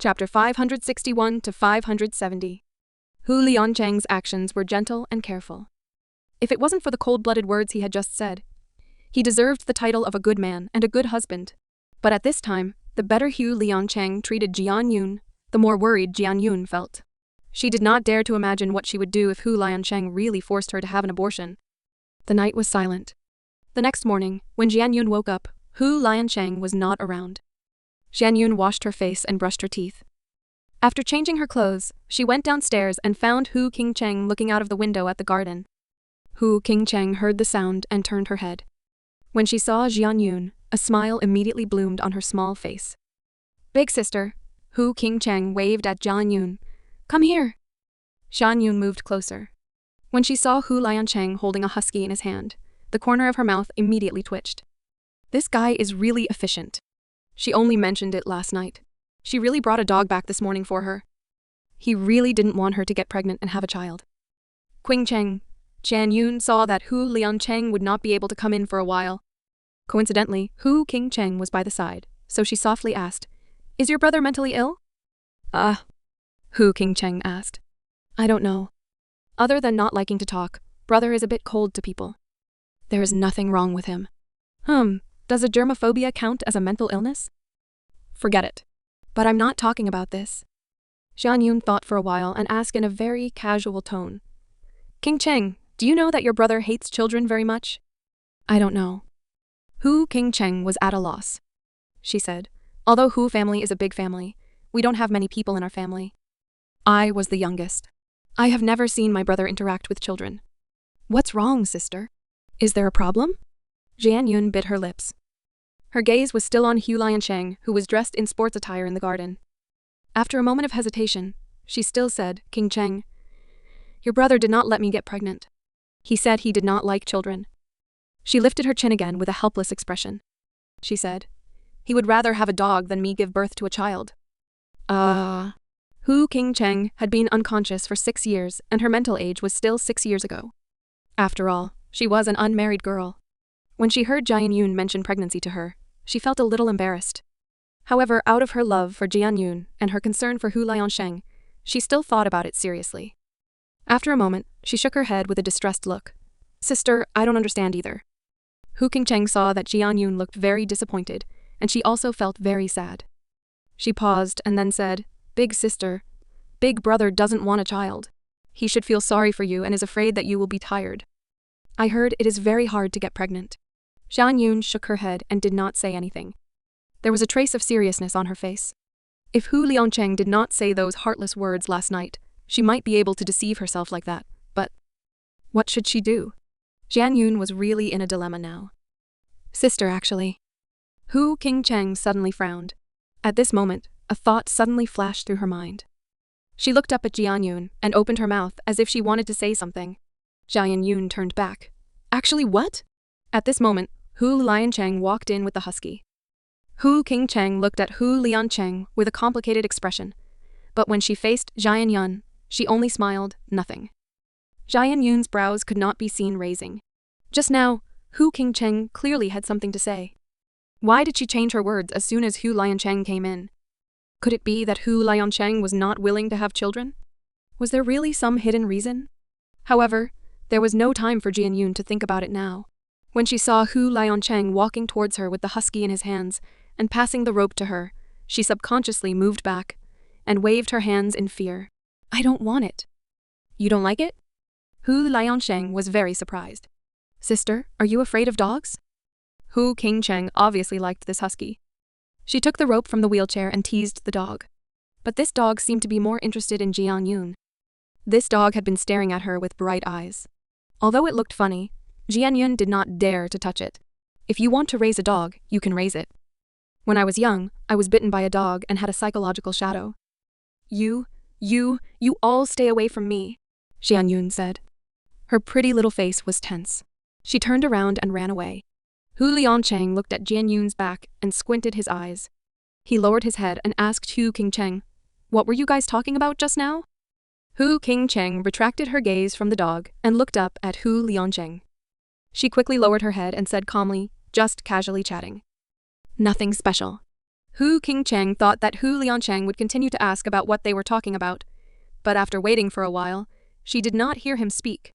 Chapter 561 to 570. Hu Liancheng's actions were gentle and careful. If it wasn't for the cold-blooded words he had just said, he deserved the title of a good man and a good husband. But at this time, the better Hu Liancheng treated Jian Yun, the more worried Jian Yun felt. She did not dare to imagine what she would do if Hu Liancheng really forced her to have an abortion. The night was silent. The next morning, when Jian Yun woke up, Hu Liancheng was not around. Jian Yun washed her face and brushed her teeth. After changing her clothes, she went downstairs and found Hu Qingcheng looking out of the window at the garden. Hu Qingcheng heard the sound and turned her head. When she saw Jian Yun, a smile immediately bloomed on her small face. "Big sister," Hu Qingcheng waved at Jian Yun. "Come here." Jian Yun moved closer. When she saw Hu Liancheng holding a husky in his hand, the corner of her mouth immediately twitched. This guy is really efficient. She only mentioned it last night. She really brought a dog back this morning for her. He really didn't want her to get pregnant and have a child. Qingcheng. Jian Yun saw that Hu Liancheng would not be able to come in for a while. Coincidentally, Hu Qingcheng was by the side, so she softly asked, "Is your brother mentally ill?" Hu Qingcheng asked. "I don't know. Other than not liking to talk, brother is a bit cold to people. There is nothing wrong with him." Does a germophobia count as a mental illness? Forget it. But I'm not talking about this. Jian Yun thought for a while and asked in a very casual tone, "Qingcheng, do you know that your brother hates children very much?" "I don't know." Hu Qingcheng was at a loss. She said, "Although Hu family is a big family, we don't have many people in our family. I was the youngest. I have never seen my brother interact with children." "What's wrong, sister? Is there a problem?" Jian Yun bit her lips. Her gaze was still on Hu Liancheng, who was dressed in sports attire in the garden. After a moment of hesitation, she still said, "Qingcheng, your brother did not let me get pregnant. He said he did not like children." She lifted her chin again with a helpless expression. She said, "He would rather have a dog than me give birth to a child." Hu Qingcheng had been unconscious for 6 years, and her mental age was still 6 years ago. After all, she was an unmarried girl. When she heard Jian Yun mention pregnancy to her, she felt a little embarrassed. However, out of her love for Jian Yun and her concern for Hu Liancheng, she still thought about it seriously. After a moment, she shook her head with a distressed look. "Sister, I don't understand either." Hu Qingcheng saw that Jian Yun looked very disappointed, and she also felt very sad. She paused and then said, "Big sister, big brother doesn't want a child. He should feel sorry for you and is afraid that you will be tired. I heard it is very hard to get pregnant." Jian Yun shook her head and did not say anything. There was a trace of seriousness on her face. If Hu Liancheng did not say those heartless words last night, she might be able to deceive herself like that, but what should she do? Jian Yun was really in a dilemma now. "Sister, actually." Hu Qingcheng suddenly frowned. At this moment, a thought suddenly flashed through her mind. She looked up at Jian Yun and opened her mouth as if she wanted to say something. Jian Yun turned back. "Actually what?" At this moment, Hu Liancheng walked in with the husky. Hu Qingcheng looked at Hu Liancheng with a complicated expression, but when she faced Jian Yun, she only smiled, nothing. Jian Yun's brows could not be seen raising. Just now, Hu Qingcheng clearly had something to say. Why did she change her words as soon as Hu Liancheng came in? Could it be that Hu Liancheng was not willing to have children? Was there really some hidden reason? However, there was no time for Jian Yun to think about it now. When she saw Hu Liancheng walking towards her with the husky in his hands and passing the rope to her, she subconsciously moved back and waved her hands in fear. "I don't want it." "You don't like it?" Hu Liancheng was very surprised. "Sister, are you afraid of dogs?" Hu Qingcheng obviously liked this husky. She took the rope from the wheelchair and teased the dog. But this dog seemed to be more interested in Jian Yun. This dog had been staring at her with bright eyes. Although it looked funny, Jian Yun did not dare to touch it. If you want to raise a dog, you can raise it. When I was young, I was bitten by a dog and had a psychological shadow. You all stay away from me," Jian Yun said. Her pretty little face was tense. She turned around and ran away. Hu Liancheng looked at Jian Yun's back and squinted his eyes. He lowered his head and asked Hu Qingcheng, "What were you guys talking about just now?" Hu Qingcheng retracted her gaze from the dog and looked up at Hu Liancheng. She quickly lowered her head and said calmly, "Just casually chatting. Nothing special." Hu Qingcheng thought that Hu Liancheng would continue to ask about what they were talking about, but after waiting for a while, she did not hear him speak.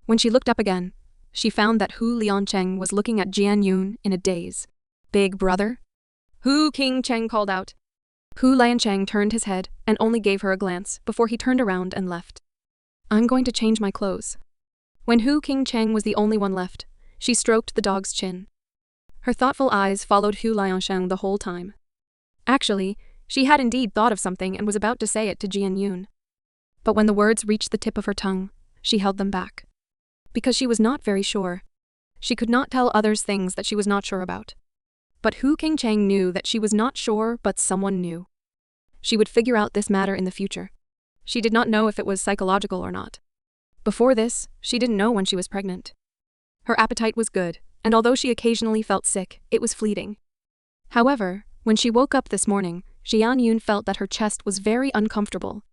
When she looked up again, she found that Hu Liancheng was looking at Jian Yun in a daze. "Big brother?" Hu Qingcheng called out. Hu Liancheng turned his head and only gave her a glance before he turned around and left. "I'm going to change my clothes." When Hu Qingcheng was the only one left, she stroked the dog's chin. Her thoughtful eyes followed Hu Liancheng the whole time. Actually, she had indeed thought of something and was about to say it to Jian Yun. But when the words reached the tip of her tongue, she held them back. Because she was not very sure. She could not tell others things that she was not sure about. But Hu Qingcheng knew that she was not sure, but someone knew. She would figure out this matter in the future. She did not know if it was psychological or not. Before this, she didn't know when she was pregnant. Her appetite was good, and although she occasionally felt sick, it was fleeting. However, when she woke up this morning, Jian Yun felt that her chest was very uncomfortable.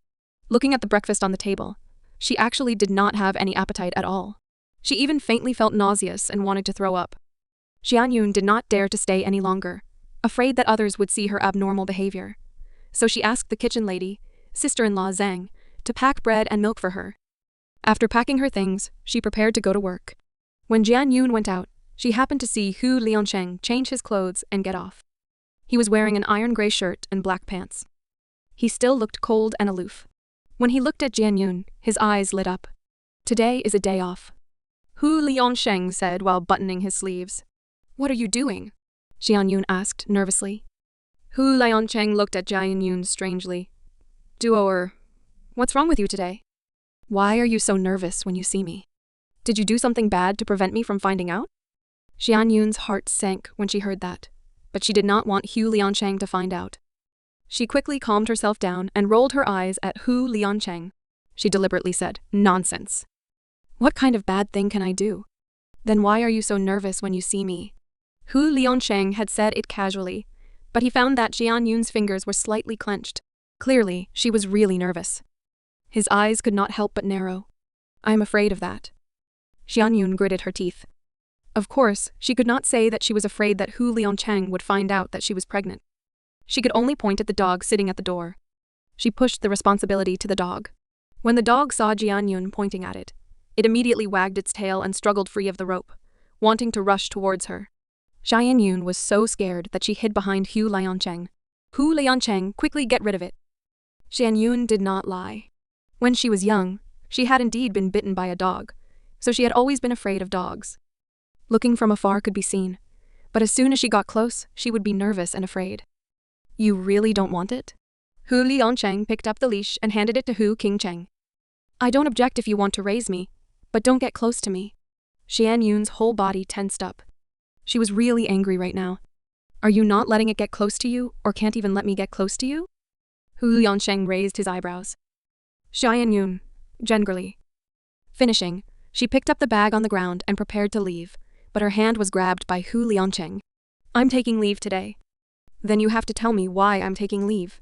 Looking at the breakfast on the table, she actually did not have any appetite at all. She even faintly felt nauseous and wanted to throw up. Jian Yun did not dare to stay any longer, afraid that others would see her abnormal behavior. So she asked the kitchen lady, sister-in-law Zhang, to pack bread and milk for her. After packing her things, she prepared to go to work. When Jian Yun went out, she happened to see Hu Liancheng change his clothes and get off. He was wearing an iron gray shirt and black pants. He still looked cold and aloof. When he looked at Jian Yun, his eyes lit up. "Today is a day off," Hu Liancheng said while buttoning his sleeves. "What are you doing?" Jian Yun asked nervously. Hu Liancheng looked at Jian Yun strangely. What's wrong with you today? Why are you so nervous when you see me? Did you do something bad to prevent me from finding out?" Jian Yun's heart sank when she heard that, but she did not want Hu Liancheng to find out. She quickly calmed herself down and rolled her eyes at Hu Liancheng. She deliberately said, "Nonsense. What kind of bad thing can I do? Then why are you so nervous when you see me?" Hu Liancheng had said it casually, but he found that Jian Yun's fingers were slightly clenched. Clearly, she was really nervous. His eyes could not help but narrow. "I am afraid of that." Jian Yun gritted her teeth. Of course, she could not say that she was afraid that Hu Liancheng would find out that she was pregnant. She could only point at the dog sitting at the door. She pushed the responsibility to the dog. When the dog saw Jian Yun pointing at it, it immediately wagged its tail and struggled free of the rope, wanting to rush towards her. Jian Yun was so scared that she hid behind Hu Liancheng. "Hu Liancheng, quickly get rid of it." Jian Yun did not lie. When she was young, she had indeed been bitten by a dog, so she had always been afraid of dogs. Looking from afar could be seen, but as soon as she got close, she would be nervous and afraid. "You really don't want it?" Hu Liancheng picked up the leash and handed it to Hu Qingcheng. "I don't object if you want to raise me, but don't get close to me." Jian Yun's whole body tensed up. She was really angry right now. "Are you not letting it get close to you, or can't even let me get close to you?" Hu Liancheng raised his eyebrows. Jian Yun, angrily. Finishing, she picked up the bag on the ground and prepared to leave, but her hand was grabbed by Hu Liancheng. "I'm taking leave today." "Then you have to tell me why I'm taking leave."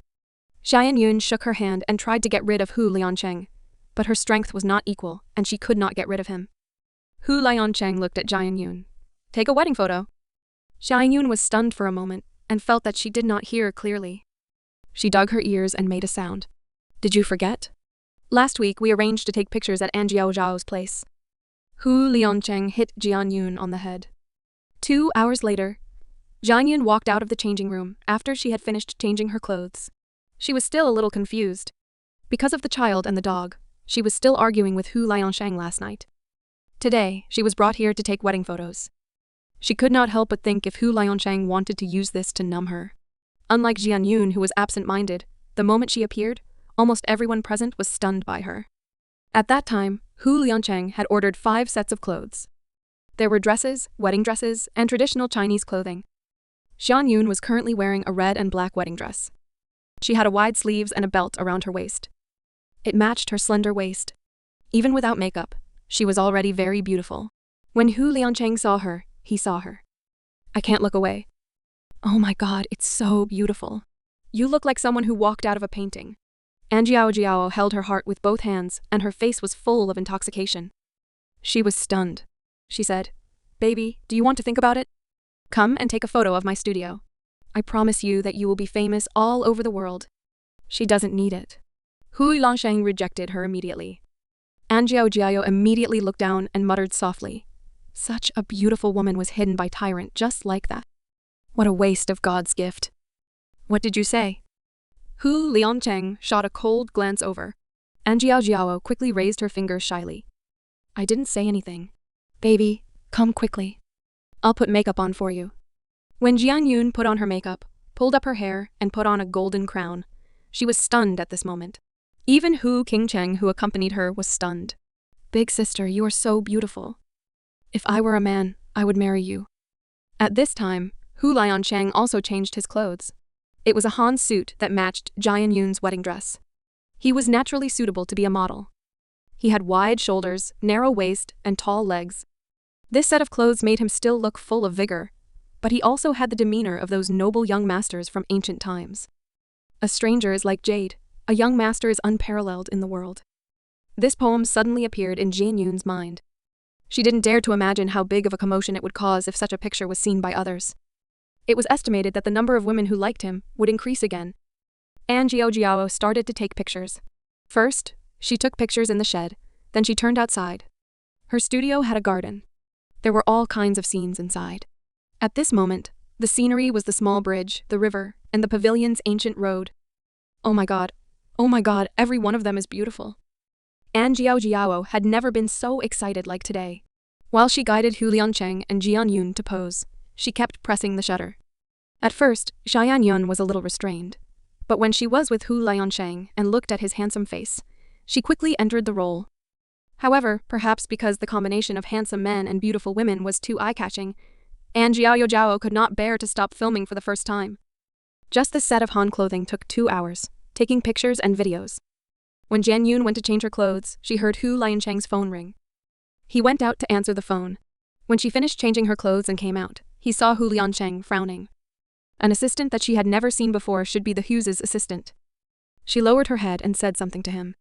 Jian Yun shook her hand and tried to get rid of Hu Liancheng, but her strength was not equal and she could not get rid of him. Hu Liancheng looked at Jian Yun. "Take a wedding photo." Jian Yun was stunned for a moment and felt that she did not hear clearly. She dug her ears and made a sound. "Did you forget? Last week we arranged to take pictures at Anjiao Zhao's place." Hu Liancheng hit Jian Yun on the head. 2 hours later, Jian Yun walked out of the changing room after she had finished changing her clothes. She was still a little confused. Because of the child and the dog, she was still arguing with Hu Liancheng last night. Today, she was brought here to take wedding photos. She could not help but think if Hu Liancheng wanted to use this to numb her. Unlike Jian Yun, who was absent-minded, the moment she appeared, almost everyone present was stunned by her. At that time, Hu Liancheng had ordered 5 sets of clothes. There were dresses, wedding dresses, and traditional Chinese clothing. Jian Yun was currently wearing a red and black wedding dress. She had a wide sleeves and a belt around her waist. It matched her slender waist. Even without makeup, she was already very beautiful. When Hu Liancheng saw her, he saw her. "I can't look away." "Oh my god, it's so beautiful. You look like someone who walked out of a painting." Anjiao Jiao held her heart with both hands and her face was full of intoxication. She was stunned. She said, "Baby, do you want to think about it? Come and take a photo of my studio." I promise you that you will be famous all over the world. She doesn't need it. Hu Lansheng rejected her immediately. An Jiao immediately looked down and muttered softly. Such a beautiful woman was hidden by tyrant just like that. What a waste of God's gift. What did you say? Hu Liancheng shot a cold glance over. An Jiao quickly raised her fingers shyly. I didn't say anything. Baby, come quickly. I'll put makeup on for you. When Jian Yun put on her makeup, pulled up her hair, and put on a golden crown, she was stunned at this moment. Even Hu Qingcheng, who accompanied her, was stunned. Big sister, you are so beautiful. If I were a man, I would marry you. At this time, Hu Liancheng also changed his clothes. It was a Han suit that matched Jian Yun's wedding dress. He was naturally suitable to be a model. He had wide shoulders, narrow waist, and tall legs. This set of clothes made him still look full of vigor, but he also had the demeanor of those noble young masters from ancient times. A stranger is like jade, a young master is unparalleled in the world. This poem suddenly appeared in Jian Yun's mind. She didn't dare to imagine how big of a commotion it would cause if such a picture was seen by others. It was estimated that the number of women who liked him would increase again. An Jiao started to take pictures. First, she took pictures in the shed, then she turned outside. Her studio had a garden. There were all kinds of scenes inside. At this moment, the scenery was the small bridge, the river, and the pavilion's ancient road. Oh my god, every one of them is beautiful. An Jiao had never been so excited like today. While she guided Hu Liancheng and Jian Yun to pose, she kept pressing the shutter. At first, Jian Yun was a little restrained, but when she was with Hu Liancheng and looked at his handsome face, she quickly entered the role. However, perhaps because the combination of handsome men and beautiful women was too eye-catching, An Jiao could not bear to stop filming for the first time. Just this set of Han clothing took 2 hours, taking pictures and videos. When Jian Yun went to change her clothes, she heard Hu Liancheng's phone ring. He went out to answer the phone. When she finished changing her clothes and came out, he saw Hu Liancheng frowning. An assistant that she had never seen before should be the Hugh's assistant. She lowered her head and said something to him.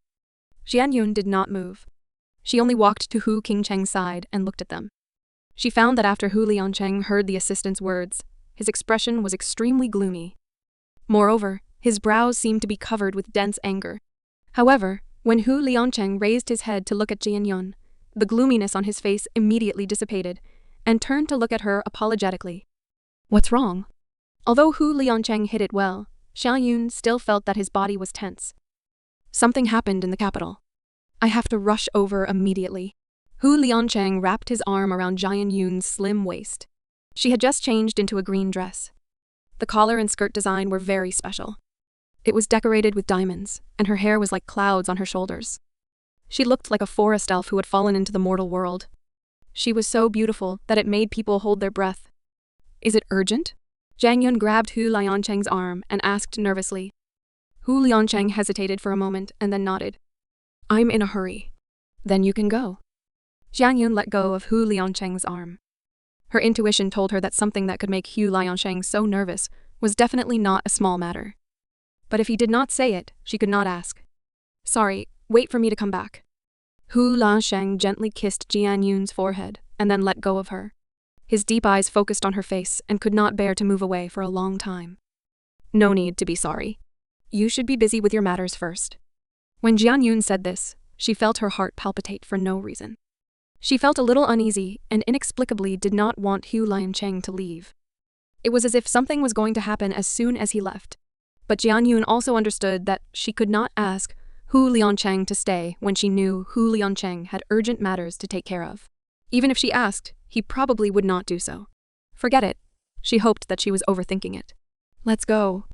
Jian Yun did not move. She only walked to Hu Qingcheng's side and looked at them. She found that after Hu Liancheng heard the assistant's words, his expression was extremely gloomy. Moreover, his brows seemed to be covered with dense anger. However, when Hu Liancheng raised his head to look at Jian Yun, the gloominess on his face immediately dissipated, and turned to look at her apologetically. What's wrong? Although Hu Liancheng hid it well, Jian Yun still felt that his body was tense. Something happened in the capital. I have to rush over immediately. Hu Liancheng wrapped his arm around Jian Yun's slim waist. She had just changed into a green dress. The collar and skirt design were very special. It was decorated with diamonds, and her hair was like clouds on her shoulders. She looked like a forest elf who had fallen into the mortal world. She was so beautiful that it made people hold their breath. Is it urgent? Jian Yun grabbed Hu Liancheng's arm and asked nervously. Hu Liancheng hesitated for a moment and then nodded. I'm in a hurry. Then you can go. Jian Yun let go of Hu Liancheng's arm. Her intuition told her that something that could make Hu Liancheng so nervous was definitely not a small matter. But if he did not say it, she could not ask. Sorry, wait for me to come back. Hu Liancheng gently kissed Jian Yun's forehead and then let go of her. His deep eyes focused on her face and could not bear to move away for a long time. No need to be sorry. You should be busy with your matters first. When Jian Yun said this, she felt her heart palpitate for no reason. She felt a little uneasy and inexplicably did not want Hu Liancheng to leave. It was as if something was going to happen as soon as he left. But Jian Yun also understood that she could not ask Hu Liancheng to stay when she knew Hu Liancheng had urgent matters to take care of. Even if she asked, he probably would not do so. Forget it. She hoped that she was overthinking it. Let's go.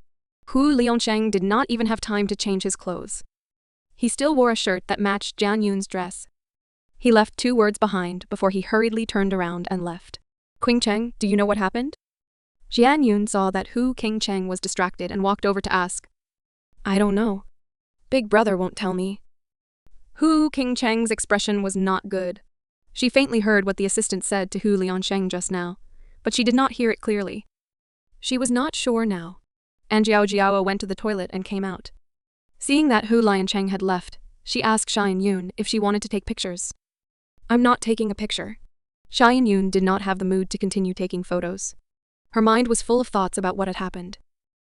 Hu Liancheng did not even have time to change his clothes. He still wore a shirt that matched Jian Yun's dress. He left 2 words behind before he hurriedly turned around and left. Qingcheng, do you know what happened? Jian Yun saw that Hu Qingcheng was distracted and walked over to ask. I don't know. Big brother won't tell me. Hu Qingcheng's expression was not good. She faintly heard what the assistant said to Hu Liancheng just now, but she did not hear it clearly. She was not sure now. An Jiao went to the toilet and came out. Seeing that Hu Liancheng had left, she asked Jian Yun if she wanted to take pictures. I'm not taking a picture. Jian Yun did not have the mood to continue taking photos. Her mind was full of thoughts about what had happened.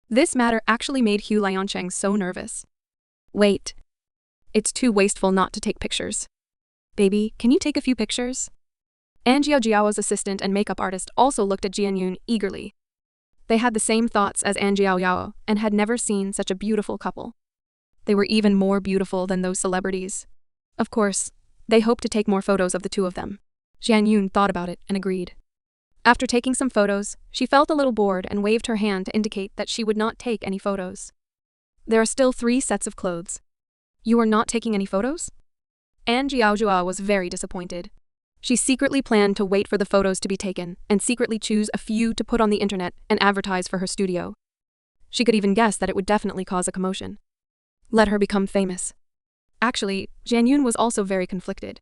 This matter actually made Hu Liancheng so nervous. Wait. It's too wasteful not to take pictures. Baby, can you take a few pictures? An Jiao's assistant and makeup artist also looked at Jian Yun eagerly. They had the same thoughts as An Jiao and had never seen such a beautiful couple. They were even more beautiful than those celebrities. Of course, they hoped to take more photos of the two of them. Jian Yun thought about it and agreed. After taking some photos, she felt a little bored and waved her hand to indicate that she would not take any photos. There are still 3 sets of clothes. You are not taking any photos? An Jiao was very disappointed. She secretly planned to wait for the photos to be taken and secretly choose a few to put on the internet and advertise for her studio. She could even guess that it would definitely cause a commotion. Let her become famous. Actually, Jian Yun was also very conflicted.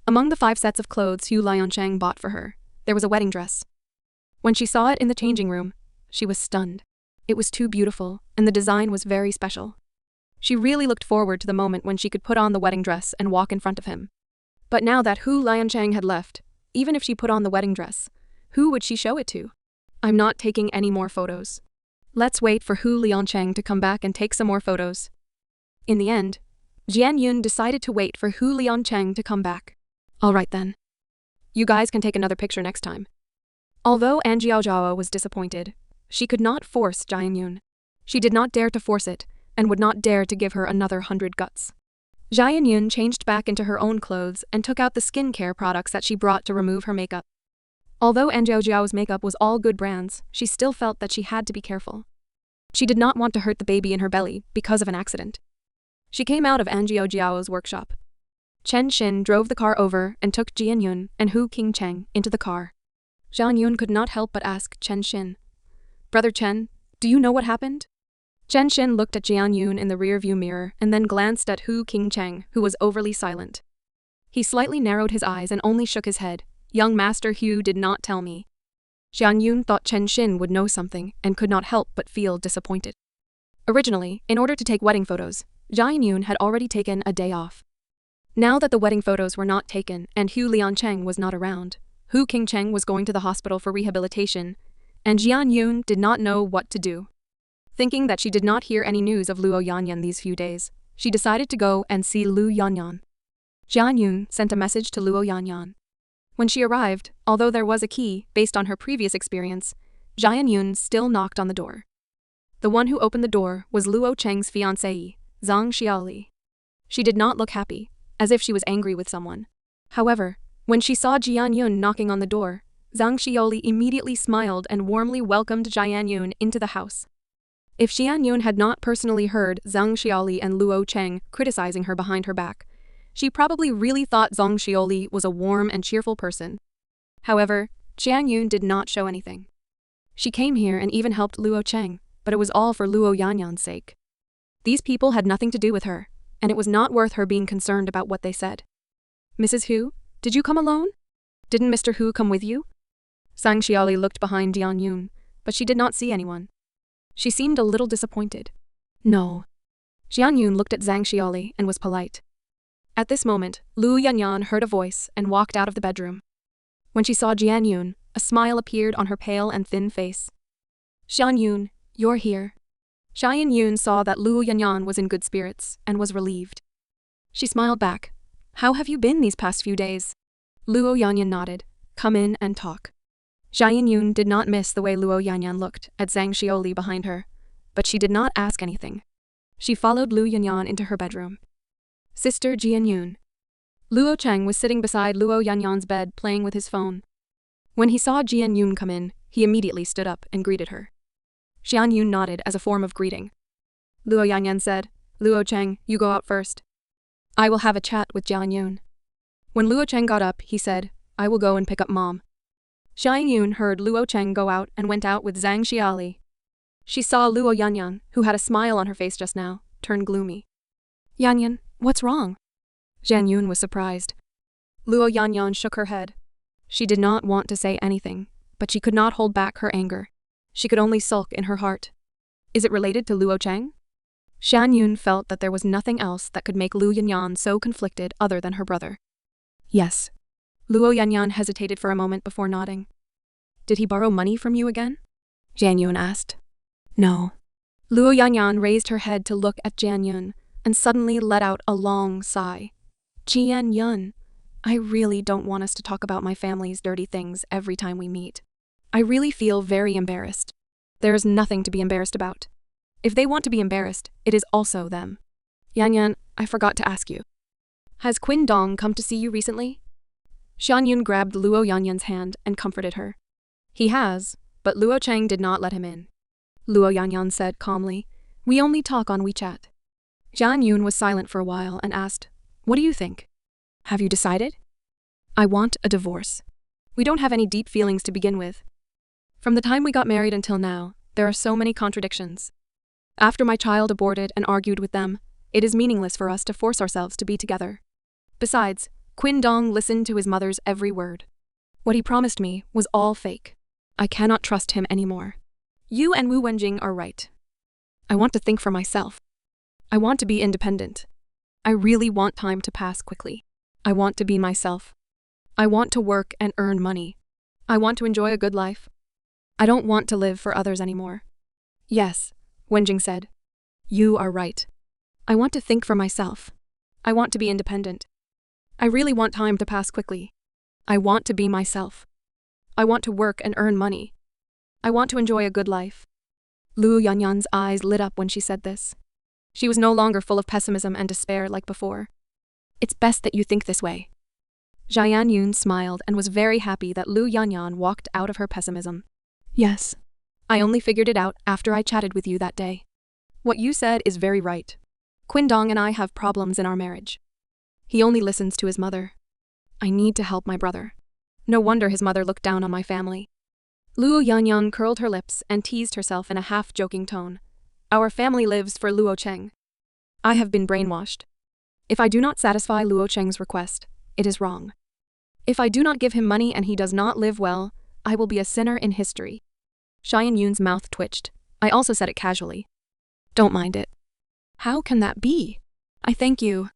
Among the 5 sets of clothes Hu Liancheng bought for her, there was a wedding dress. When she saw it in the changing room, she was stunned. It was too beautiful, and the design was very special. She really looked forward to the moment when she could put on the wedding dress and walk in front of him. But now that Hu Liancheng had left, even if she put on the wedding dress, who would she show it to? I'm not taking any more photos. Let's wait for Hu Liancheng to come back and take some more photos. In the end, Jian Yun decided to wait for Hu Liancheng to come back. All right then. You guys can take another picture next time. Although An Jiao was disappointed, she could not force Jian Yun. She did not dare to force it, and would not dare to give her another 100 guts. Jian Yun changed back into her own clothes and took out the skincare products that she brought to remove her makeup. Although An Jiao's makeup was all good brands, she still felt that she had to be careful. She did not want to hurt the baby in her belly because of an accident. She came out of An Jiao's workshop. Chen Xin drove the car over and took Jian Yun and Hu Qingcheng into the car. Jian Yun could not help but ask Chen Xin, "Brother Chen, do you know what happened?" Chen Xin looked at Jian Yun in the rearview mirror and then glanced at Hu Qingcheng, who was overly silent. He slightly narrowed his eyes and only shook his head. "Young Master Hu did not tell me." Jian Yun thought Chen Xin would know something and could not help but feel disappointed. Originally, in order to take wedding photos, Jian Yun had already taken a day off. Now that the wedding photos were not taken and Hu Liancheng was not around, Hu Qingcheng was going to the hospital for rehabilitation, and Jian Yun did not know what to do. Thinking that she did not hear any news of Luo Yanyan these few days, she decided to go and see Luo Yanyan. Jian Yun sent a message to Luo Yanyan. When she arrived, although there was a key based on her previous experience, Jian Yun still knocked on the door. The one who opened the door was Luo Cheng's fiancée, Zhang Xiaoli. She did not look happy, as if she was angry with someone. However, when she saw Jian Yun knocking on the door, Zhang Xiaoli immediately smiled and warmly welcomed Jian Yun into the house. If Jian Yun had not personally heard Zhang Xiaoli and Luo Cheng criticizing her behind her back, she probably really thought Zhang Xiaoli was a warm and cheerful person. However, Jian Yun did not show anything. She came here and even helped Luo Cheng, but it was all for Luo Yanyan's sake. These people had nothing to do with her, and it was not worth her being concerned about what they said. "Mrs. Hu, did you come alone? Didn't Mr. Hu come with you?" Zhang Xiaoli looked behind Jian Yun, but she did not see anyone. She seemed a little disappointed. "No." Jian Yun looked at Zhang Xiaoli and was polite. At this moment, Lu Yanyan heard a voice and walked out of the bedroom. When she saw Jian Yun, a smile appeared on her pale and thin face. "Jian Yun, you're here." Jian Yun saw that Lu Yanyan was in good spirits and was relieved. She smiled back. "How have you been these past few days?" Luo Yanyan nodded. "Come in and talk." Jian Yun did not miss the way Luo Yanyan looked at Zhang Xiaoli behind her, but she did not ask anything. She followed Lu Yanyan into her bedroom. "Sister Jian Yun." Luo Cheng was sitting beside Luo Yanyan's bed playing with his phone. When he saw Jian Yun come in, he immediately stood up and greeted her. Jian Yun nodded as a form of greeting. Luo Yanyan said, "Luo Cheng, you go out first. I will have a chat with Jian Yun." When Luo Cheng got up, he said, "I will go and pick up Mom." Jian Yun heard Luo Cheng go out and went out with Zhang Xiaoli. She saw Luo Yanyan, who had a smile on her face just now, turn gloomy. "Yanyan, what's wrong?" Jian Yun was surprised. Luo Yanyan shook her head. She did not want to say anything, but she could not hold back her anger. She could only sulk in her heart. Is it related to Luo Cheng? Jian Yun felt that there was nothing else that could make Lu Yanyan so conflicted other than her brother. "Yes." Luo Yanyan hesitated for a moment before nodding. "Did he borrow money from you again?" Jian Yun asked. No. Luo Yanyan raised her head to look at Jian Yun and suddenly let out a long sigh. Jian Yun, I really don't want us to talk about my family's dirty things every time we meet. I really feel very embarrassed. There is nothing to be embarrassed about. If they want to be embarrassed, it is also them. Yanyan, I forgot to ask you. Has Qin Dong come to see you recently? Xian Yun grabbed Luo Yanyan's hand and comforted her. He has, but Luo Cheng did not let him in. Luo Yanyan said calmly, we only talk on WeChat. Xian Yun was silent for a while and asked, what do you think? Have you decided? I want a divorce. We don't have any deep feelings to begin with. From the time we got married until now, there are so many contradictions. After my child aborted and argued with them, it is meaningless for us to force ourselves to be together. Besides, Qin Dong listened to his mother's every word. What he promised me was all fake. I cannot trust him anymore. You and Wu Wenjing are right. I want to think for myself. I want to be independent. I really want time to pass quickly. I want to be myself. I want to work and earn money. I want to enjoy a good life. I don't want to live for others anymore. Yes, Wenjing said. You are right. I want to think for myself. I want to be independent. I really want time to pass quickly. I want to be myself. I want to work and earn money. I want to enjoy a good life. Luo Yanyan's eyes lit up when she said this. She was no longer full of pessimism and despair like before. It's best that you think this way. Jian Yun smiled and was very happy that Luo Yanyan walked out of her pessimism. Yes. I only figured it out after I chatted with you that day. What you said is very right. Qin Dong and I have problems in our marriage. He only listens to his mother. I need to help my brother. No wonder his mother looked down on my family. Luo Yanyan curled her lips and teased herself in a half-joking tone. Our family lives for Luo Cheng. I have been brainwashed. If I do not satisfy Luo Cheng's request, it is wrong. If I do not give him money and he does not live well, I will be a sinner in history. Xian Yun's mouth twitched. I also said it casually. Don't mind it. How can that be? I thank you.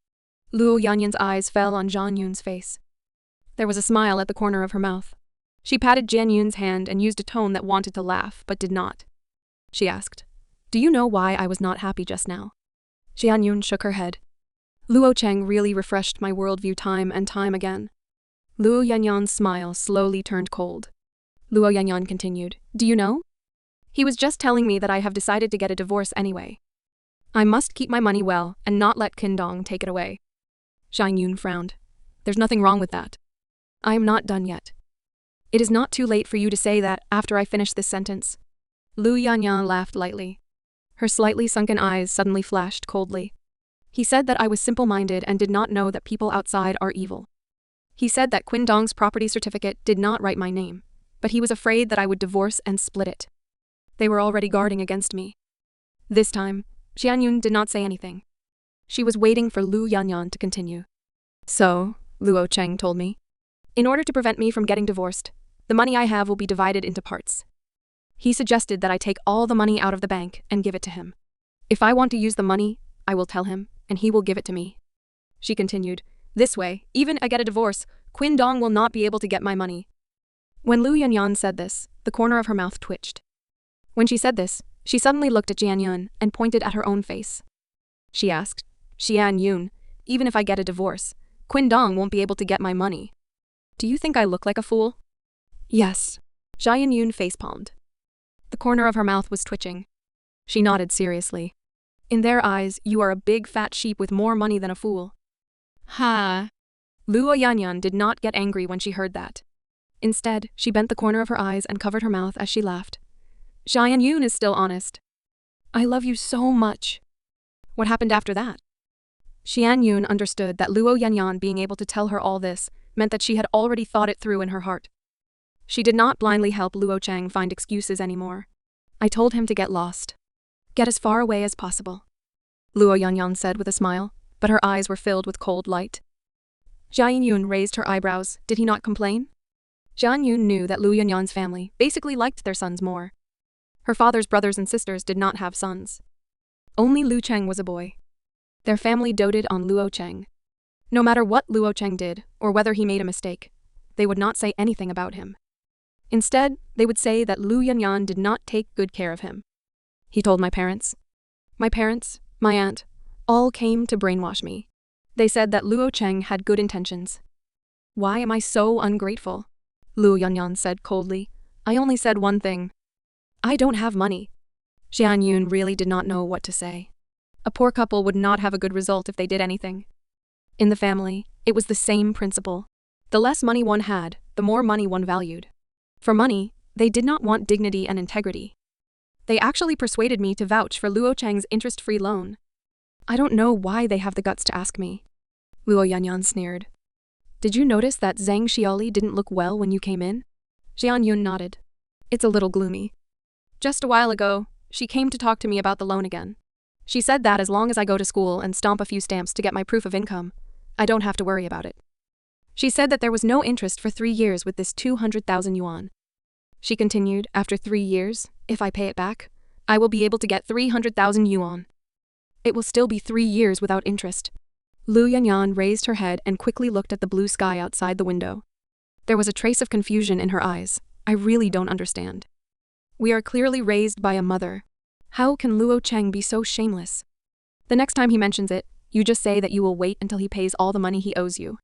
Luo Yanyan's eyes fell on Jian Yun's face. There was a smile at the corner of her mouth. She patted Jian Yun's hand and used a tone that wanted to laugh, but did not. She asked, do you know why I was not happy just now? Jian Yun shook her head. Luo Cheng really refreshed my worldview time and time again. Luo Yanyan's smile slowly turned cold. Luo Yanyan continued, do you know? He was just telling me that I have decided to get a divorce anyway. I must keep my money well and not let Qin Dong take it away. Xian Yun frowned. There's nothing wrong with that. I am not done yet. It is not too late for you to say that after I finish this sentence. Luo Yanyan laughed lightly. Her slightly sunken eyes suddenly flashed coldly. He said that I was simple-minded and did not know that people outside are evil. He said that Qin Dong's property certificate did not write my name, but he was afraid that I would divorce and split it. They were already guarding against me. This time, Xian Yun did not say anything. She was waiting for Luo Yanyan to continue. So, Luo Cheng told me, in order to prevent me from getting divorced, the money I have will be divided into parts. He suggested that I take all the money out of the bank and give it to him. If I want to use the money, I will tell him, and he will give it to me. She continued, this way, even if I get a divorce, Qin Dong will not be able to get my money. When Luo Yanyan said this, the corner of her mouth twitched. When she said this, she suddenly looked at Jian Yun and pointed at her own face. She asked, Xian Yun, even if I get a divorce, Qin Dong won't be able to get my money. Do you think I look like a fool? Yes. Xian Yun facepalmed. The corner of her mouth was twitching. She nodded seriously. In their eyes, you are a big fat sheep with more money than a fool. Ha! Luo Yanyan did not get angry when she heard that. Instead, she bent the corner of her eyes and covered her mouth as she laughed. Xian Yun is still honest. I love you so much. What happened after that? Xian Yun understood that Luo Yanyan being able to tell her all this meant that she had already thought it through in her heart. She did not blindly help Luo Cheng find excuses anymore. I told him to get lost. Get as far away as possible. Luo Yanyan said with a smile, but her eyes were filled with cold light. Jian Yun raised her eyebrows. Did he not complain? Jian Yun knew that Luo Yanyan's family basically liked their sons more. Her father's brothers and sisters did not have sons. Only Luo Cheng was a boy. Their family doted on Luo Cheng. No matter what Luo Cheng did, or whether he made a mistake, they would not say anything about him. Instead, they would say that Lu Yanyan did not take good care of him. He told my parents. My parents, my aunt, all came to brainwash me. They said that Luo Cheng had good intentions. Why am I so ungrateful? Luo Yanyan said coldly. I only said one thing. I don't have money. Jian Yun really did not know what to say. A poor couple would not have a good result if they did anything. In the family, it was the same principle. The less money one had, the more money one valued. For money, they did not want dignity and integrity. They actually persuaded me to vouch for Luo Cheng's interest-free loan. I don't know why they have the guts to ask me. Luo Yanyan sneered. Did you notice that Zhang Xiaoli didn't look well when you came in? Jian Yun nodded. It's a little gloomy. Just a while ago, she came to talk to me about the loan again. She said that as long as I go to school and stomp a few stamps to get my proof of income, I don't have to worry about it. She said that there was no interest for 3 years with this 200,000 yuan. She continued, after 3 years, if I pay it back, I will be able to get 300,000 yuan. It will still be 3 years without interest. Lu Yanyan raised her head and quickly looked at the blue sky outside the window. There was a trace of confusion in her eyes. I really don't understand. We are clearly raised by a mother. How can Luo Cheng be so shameless? The next time he mentions it, you just say that you will wait until he pays all the money he owes you.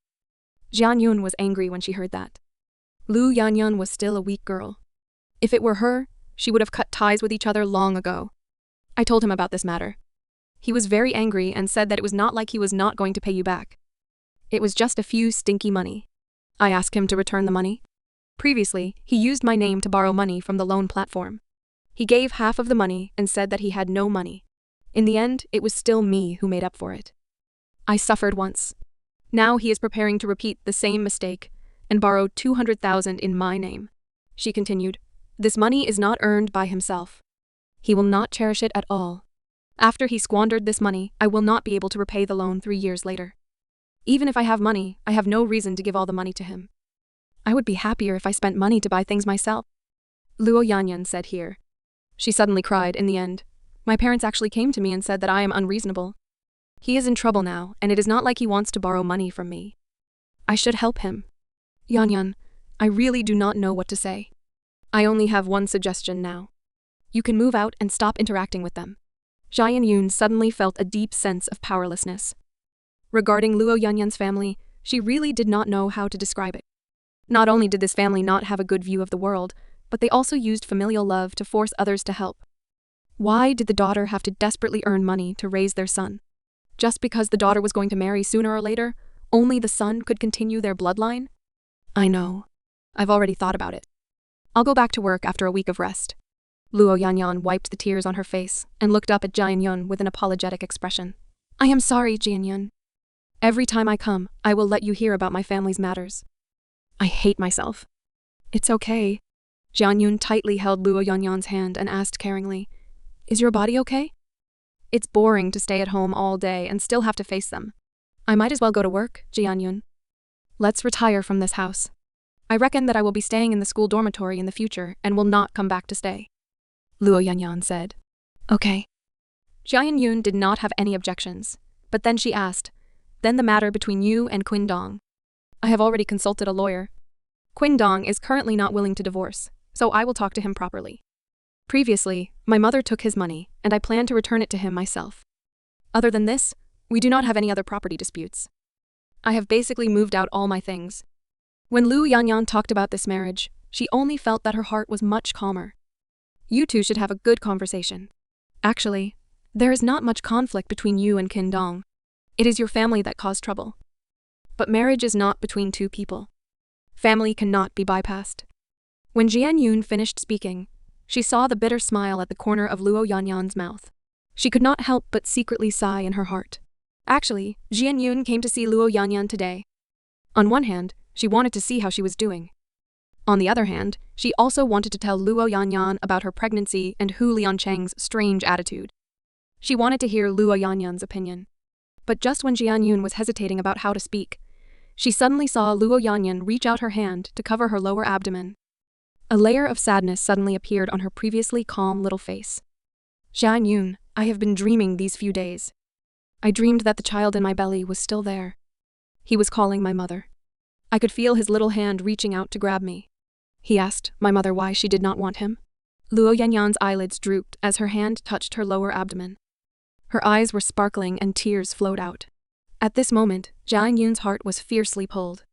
Jian Yun was angry when she heard that. Lu Yanyan was still a weak girl. If it were her, she would have cut ties with each other long ago. I told him about this matter. He was very angry and said that it was not like he was not going to pay you back. It was just a few stinky money. I asked him to return the money. Previously, he used my name to borrow money from the loan platform. He gave half of the money and said that he had no money. In the end, it was still me who made up for it. I suffered once. Now he is preparing to repeat the same mistake and borrow 200,000 in my name. She continued, this money is not earned by himself. He will not cherish it at all. After he squandered this money, I will not be able to repay the loan 3 years later. Even if I have money, I have no reason to give all the money to him. I would be happier if I spent money to buy things myself. Luo Yanyan said here. She suddenly cried in the end. My parents actually came to me and said that I am unreasonable. He is in trouble now, and it is not like he wants to borrow money from me. I should help him. Yanyan, I really do not know what to say. I only have one suggestion now. You can move out and stop interacting with them. Jian Yun suddenly felt a deep sense of powerlessness. Regarding Luo Yanyan's family, she really did not know how to describe it. Not only did this family not have a good view of the world, but they also used familial love to force others to help. Why did the daughter have to desperately earn money to raise their son? Just because the daughter was going to marry sooner or later, only the son could continue their bloodline? I know. I've already thought about it. I'll go back to work after a week of rest. Luo Yanyan wiped the tears on her face and looked up at Jian Yun with an apologetic expression. I am sorry, Jian Yun. Every time I come, I will let you hear about my family's matters. I hate myself. It's okay. Jian Yun tightly held Luo Yanyan's hand and asked caringly, is your body okay? It's boring to stay at home all day and still have to face them. I might as well go to work, Jian Yun. Let's retire from this house. I reckon that I will be staying in the school dormitory in the future and will not come back to stay. Luo Yanyan said. Okay. Jian Yun did not have any objections, but then she asked, then the matter between you and Qin Dong. I have already consulted a lawyer. Qin Dong is currently not willing to divorce, so I will talk to him properly. Previously, my mother took his money, and I plan to return it to him myself. Other than this, we do not have any other property disputes. I have basically moved out all my things. When Lu Yanyan talked about this marriage, she only felt that her heart was much calmer. You two should have a good conversation. Actually, there is not much conflict between you and Qin Dong. It is your family that caused trouble. But marriage is not between two people. Family cannot be bypassed. When Jian Yun finished speaking, she saw the bitter smile at the corner of Luo Yanyan's mouth. She could not help but secretly sigh in her heart. Actually, Jian Yun came to see Luo Yanyan today. On one hand, she wanted to see how she was doing. On the other hand, she also wanted to tell Luo Yanyan about her pregnancy and Hu Liancheng's strange attitude. She wanted to hear Luo Yanyan's opinion. But just when Jian Yun was hesitating about how to speak, she suddenly saw Luo Yanyan reach out her hand to cover her lower abdomen. A layer of sadness suddenly appeared on her previously calm little face. Jian Yun, I have been dreaming these few days. I dreamed that the child in my belly was still there. He was calling my mother. I could feel his little hand reaching out to grab me. He asked my mother why she did not want him. Luo Yanyan's eyelids drooped as her hand touched her lower abdomen. Her eyes were sparkling and tears flowed out. At this moment, Jian Yun's heart was fiercely pulled.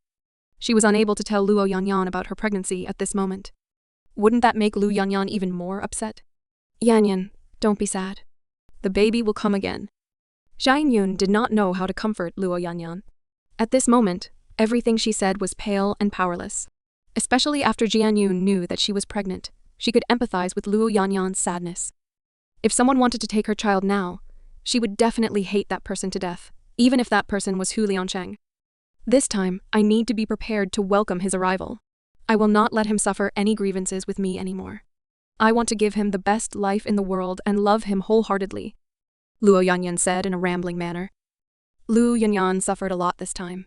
She was unable to tell Luo Yanyan about her pregnancy at this moment. Wouldn't that make Luo Yanyan even more upset? Yanyan, don't be sad. The baby will come again. Jian Yun did not know how to comfort Luo Yanyan. At this moment, everything she said was pale and powerless. Especially after Jian Yun knew that she was pregnant, she could empathize with Luo Yanyan's sadness. If someone wanted to take her child now, she would definitely hate that person to death, even if that person was Hu Liancheng. This time, I need to be prepared to welcome his arrival. I will not let him suffer any grievances with me anymore. I want to give him the best life in the world and love him wholeheartedly, Luo Yanyan said in a rambling manner. Luo Yanyan suffered a lot this time.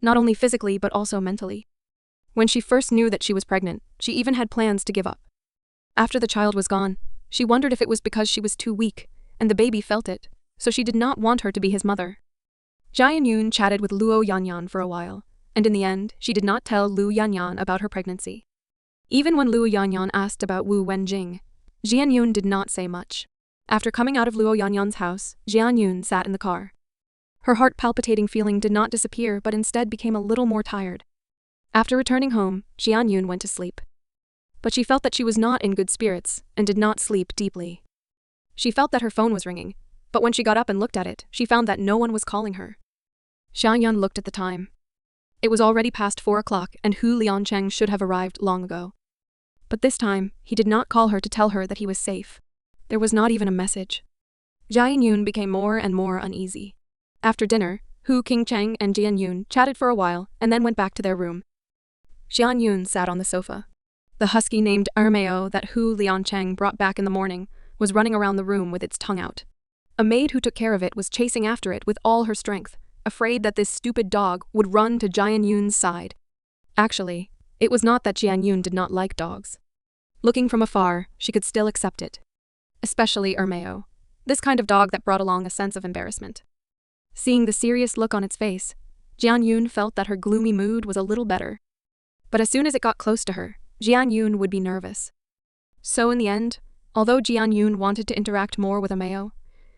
Not only physically but also mentally. When she first knew that she was pregnant, she even had plans to give up. After the child was gone, she wondered if it was because she was too weak, and the baby felt it, so she did not want her to be his mother. Jian Yun chatted with Luo Yanyan for a while, and in the end, she did not tell Luo Yanyan about her pregnancy. Even when Luo Yanyan asked about Wu Wenjing, Jian Yun did not say much. After coming out of Luo Yanyan's house, Jian Yun sat in the car. Her heart-palpitating feeling did not disappear but instead became a little more tired. After returning home, Jian Yun went to sleep. But she felt that she was not in good spirits and did not sleep deeply. She felt that her phone was ringing, but when she got up and looked at it, she found that no one was calling her. Xiangyun looked at the time. It was already past 4 o'clock and Hu Liancheng should have arrived long ago. But this time, he did not call her to tell her that he was safe. There was not even a message. Jian Yun became more and more uneasy. After dinner, Hu Qingcheng and Jian Yun chatted for a while and then went back to their room. Jian Yun sat on the sofa. The husky named Ermeo that Hu Liancheng brought back in the morning was running around the room with its tongue out. A maid who took care of it was chasing after it with all her strength, afraid that this stupid dog would run to Jian Yun's side. Actually, it was not that Jian Yun did not like dogs. Looking from afar, she could still accept it. Especially Ermeo, this kind of dog that brought along a sense of embarrassment. Seeing the serious look on its face, Jian Yun felt that her gloomy mood was a little better. But as soon as it got close to her, Jian Yun would be nervous. So in the end, although Jian Yun wanted to interact more with Ermeo,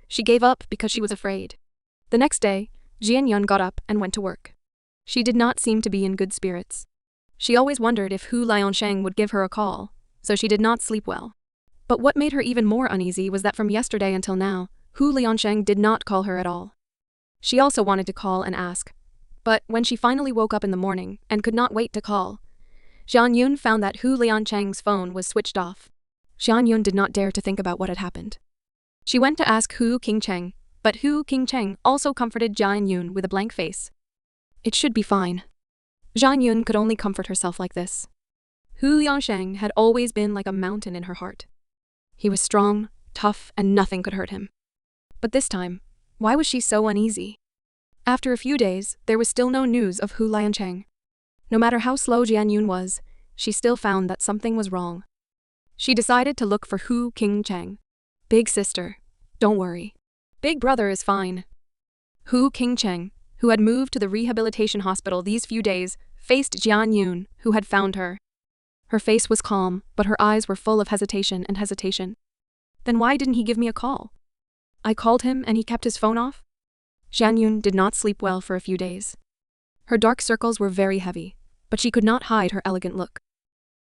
she gave up because she was afraid. The next day, Jian Yun got up and went to work. She did not seem to be in good spirits. She always wondered if Hu Liancheng would give her a call, so she did not sleep well. But what made her even more uneasy was that from yesterday until now, Hu Liancheng did not call her at all. She also wanted to call and ask. But when she finally woke up in the morning and could not wait to call, Jian Yun found that Hu Liancheng's phone was switched off. Jian Yun did not dare to think about what had happened. She went to ask Hu Qingcheng, but Hu Qingcheng also comforted Jian Yun with a blank face. It should be fine. Jian Yun could only comfort herself like this. Hu Liancheng had always been like a mountain in her heart. He was strong, tough, and nothing could hurt him. But this time, why was she so uneasy? After a few days, there was still no news of Hu Liancheng. No matter how slow Jian Yun was, she still found that something was wrong. She decided to look for Hu Qingcheng. Big sister, don't worry. Big brother is fine. Hu Qingcheng, who had moved to the rehabilitation hospital these few days, faced Jian Yun, who had found her. Her face was calm, but her eyes were full of hesitation. Then why didn't he give me a call? I called him and he kept his phone off? Jian Yun did not sleep well for a few days. Her dark circles were very heavy, but she could not hide her elegant look.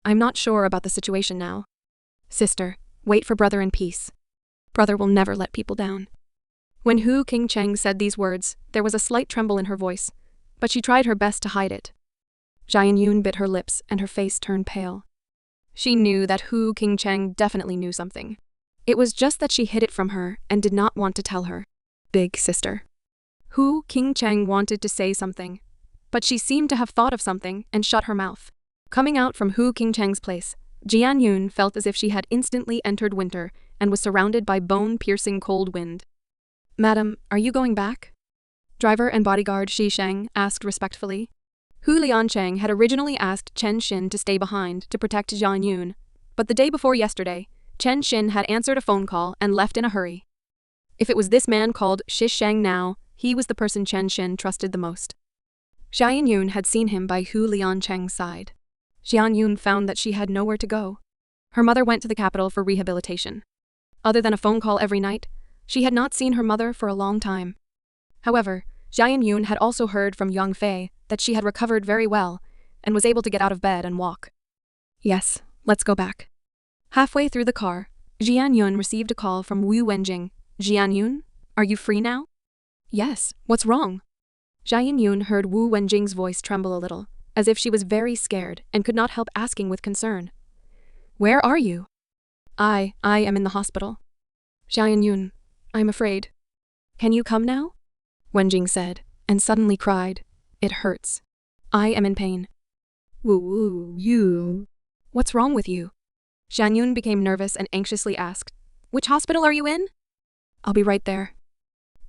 I'm not sure about the situation now. Sister, wait for brother in peace. Brother will never let people down. When Hu Qingcheng said these words, there was a slight tremble in her voice, but she tried her best to hide it. Jian Yun bit her lips and her face turned pale. She knew that Hu Qingcheng definitely knew something. It was just that she hid it from her and did not want to tell her. Big sister. Hu Qingcheng wanted to say something, but she seemed to have thought of something and shut her mouth. Coming out from Hu Qingcheng's place, Jian Yun felt as if she had instantly entered winter and was surrounded by bone-piercing cold wind. Madam, are you going back? Driver and bodyguard Shi Sheng asked respectfully. Hu Liancheng had originally asked Chen Xin to stay behind to protect Jian Yun, but the day before yesterday, Chen Xin had answered a phone call and left in a hurry. If it was this man called Shi Sheng now, he was the person Chen Xin trusted the most. Jian Yun had seen him by Hu Liancheng's side. Jian Yun found that she had nowhere to go. Her mother went to the capital for rehabilitation. Other than a phone call every night, she had not seen her mother for a long time. However, Jian Yun had also heard from Yang Fei that she had recovered very well and was able to get out of bed and walk. Yes, let's go back. Halfway through the car, Jian Yun received a call from Wu Wenjing. Jian Yun, are you free now? Yes, what's wrong? Jian Yun heard Wu Wenjing's voice tremble a little, as if she was very scared and could not help asking with concern. Where are you? I am in the hospital. Jian Yun, I'm afraid. Can you come now? Wenjing said, and suddenly cried. It hurts. I am in pain. Woo, you. What's wrong with you? Jian Yun became nervous and anxiously asked, Which hospital are you in? I'll be right there.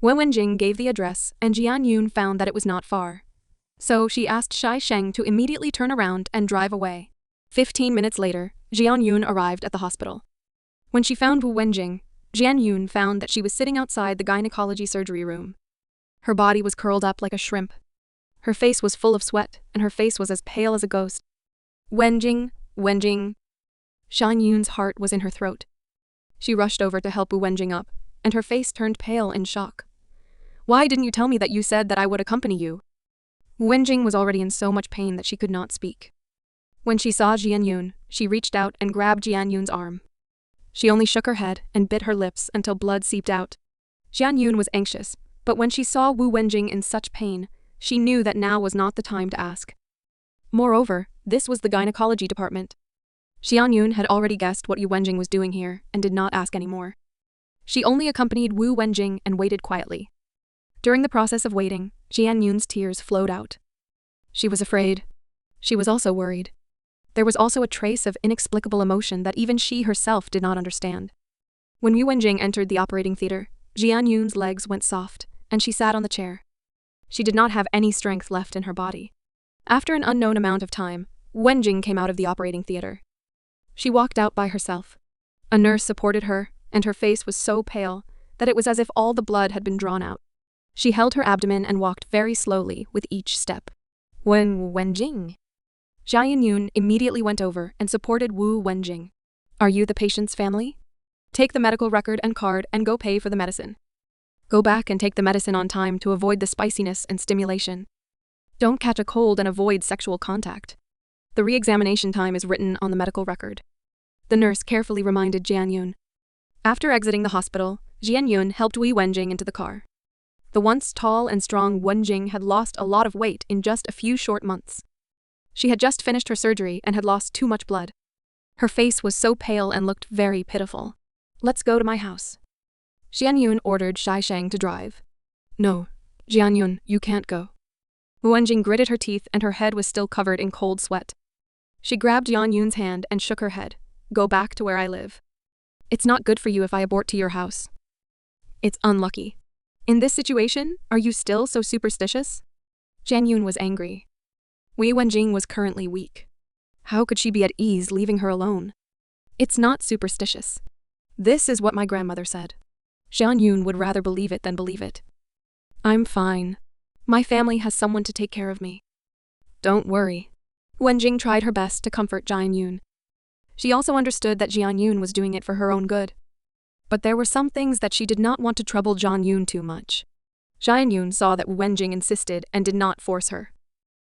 Wen Wenjing gave the address, and Jian Yun found that it was not far. So she asked Shai Sheng to immediately turn around and drive away. 15 minutes later, Jian Yun arrived at the hospital. When she found Wu Wenjing, Jian Yun found that she was sitting outside the gynecology surgery room. Her body was curled up like a shrimp. Her face was full of sweat, and her face was as pale as a ghost. Wenjing. Jian Yun's heart was in her throat. She rushed over to help Wu Wenjing up, and her face turned pale in shock. Why didn't you tell me that you said that I would accompany you? Wu Wenjing was already in so much pain that she could not speak. When she saw Jian Yun, she reached out and grabbed Jian Yun's arm. She only shook her head and bit her lips until blood seeped out. Jian Yun was anxious, but when she saw Wu Wenjing in such pain, she knew that now was not the time to ask. Moreover, this was the gynecology department. Jian Yun had already guessed what Wu Wenjing was doing here and did not ask any more. She only accompanied Wu Wenjing and waited quietly. During the process of waiting, Jian Yun's tears flowed out. She was afraid. She was also worried. There was also a trace of inexplicable emotion that even she herself did not understand. When Wu Wenjing entered the operating theater, Jian Yun's legs went soft, and she sat on the chair. She did not have any strength left in her body. After an unknown amount of time, Wenjing came out of the operating theater. She walked out by herself. A nurse supported her, and her face was so pale that it was as if all the blood had been drawn out. She held her abdomen and walked very slowly with each step. Wenjing. Jian Yun immediately went over and supported Wu Wenjing. Are you the patient's family? Take the medical record and card and go pay for the medicine. Go back and take the medicine on time to avoid the spiciness and stimulation. Don't catch a cold and avoid sexual contact. The re-examination time is written on the medical record. The nurse carefully reminded Jian Yun. After exiting the hospital, Jian Yun helped Wu Wenjing into the car. The once tall and strong Wenjing had lost a lot of weight in just a few short months. She had just finished her surgery and had lost too much blood. Her face was so pale and looked very pitiful. Let's go to my house. Jian Yun ordered Shai Sheng to drive. No, Jian Yun, you can't go. Wu Wenjing gritted her teeth and her head was still covered in cold sweat. She grabbed Jian Yun's hand and shook her head. Go back to where I live. It's not good for you if I abort to your house. It's unlucky. In this situation, are you still so superstitious? Jian Yun was angry. Wu Wenjing was currently weak. How could she be at ease leaving her alone? It's not superstitious. This is what my grandmother said. Jian Yun would rather believe it than believe it. I'm fine. My family has someone to take care of me. Don't worry. Wenjing tried her best to comfort Jian Yun. She also understood that Jian Yun was doing it for her own good. But there were some things that she did not want to trouble Jian Yun too much. Jian Yun saw that Wenjing insisted and did not force her.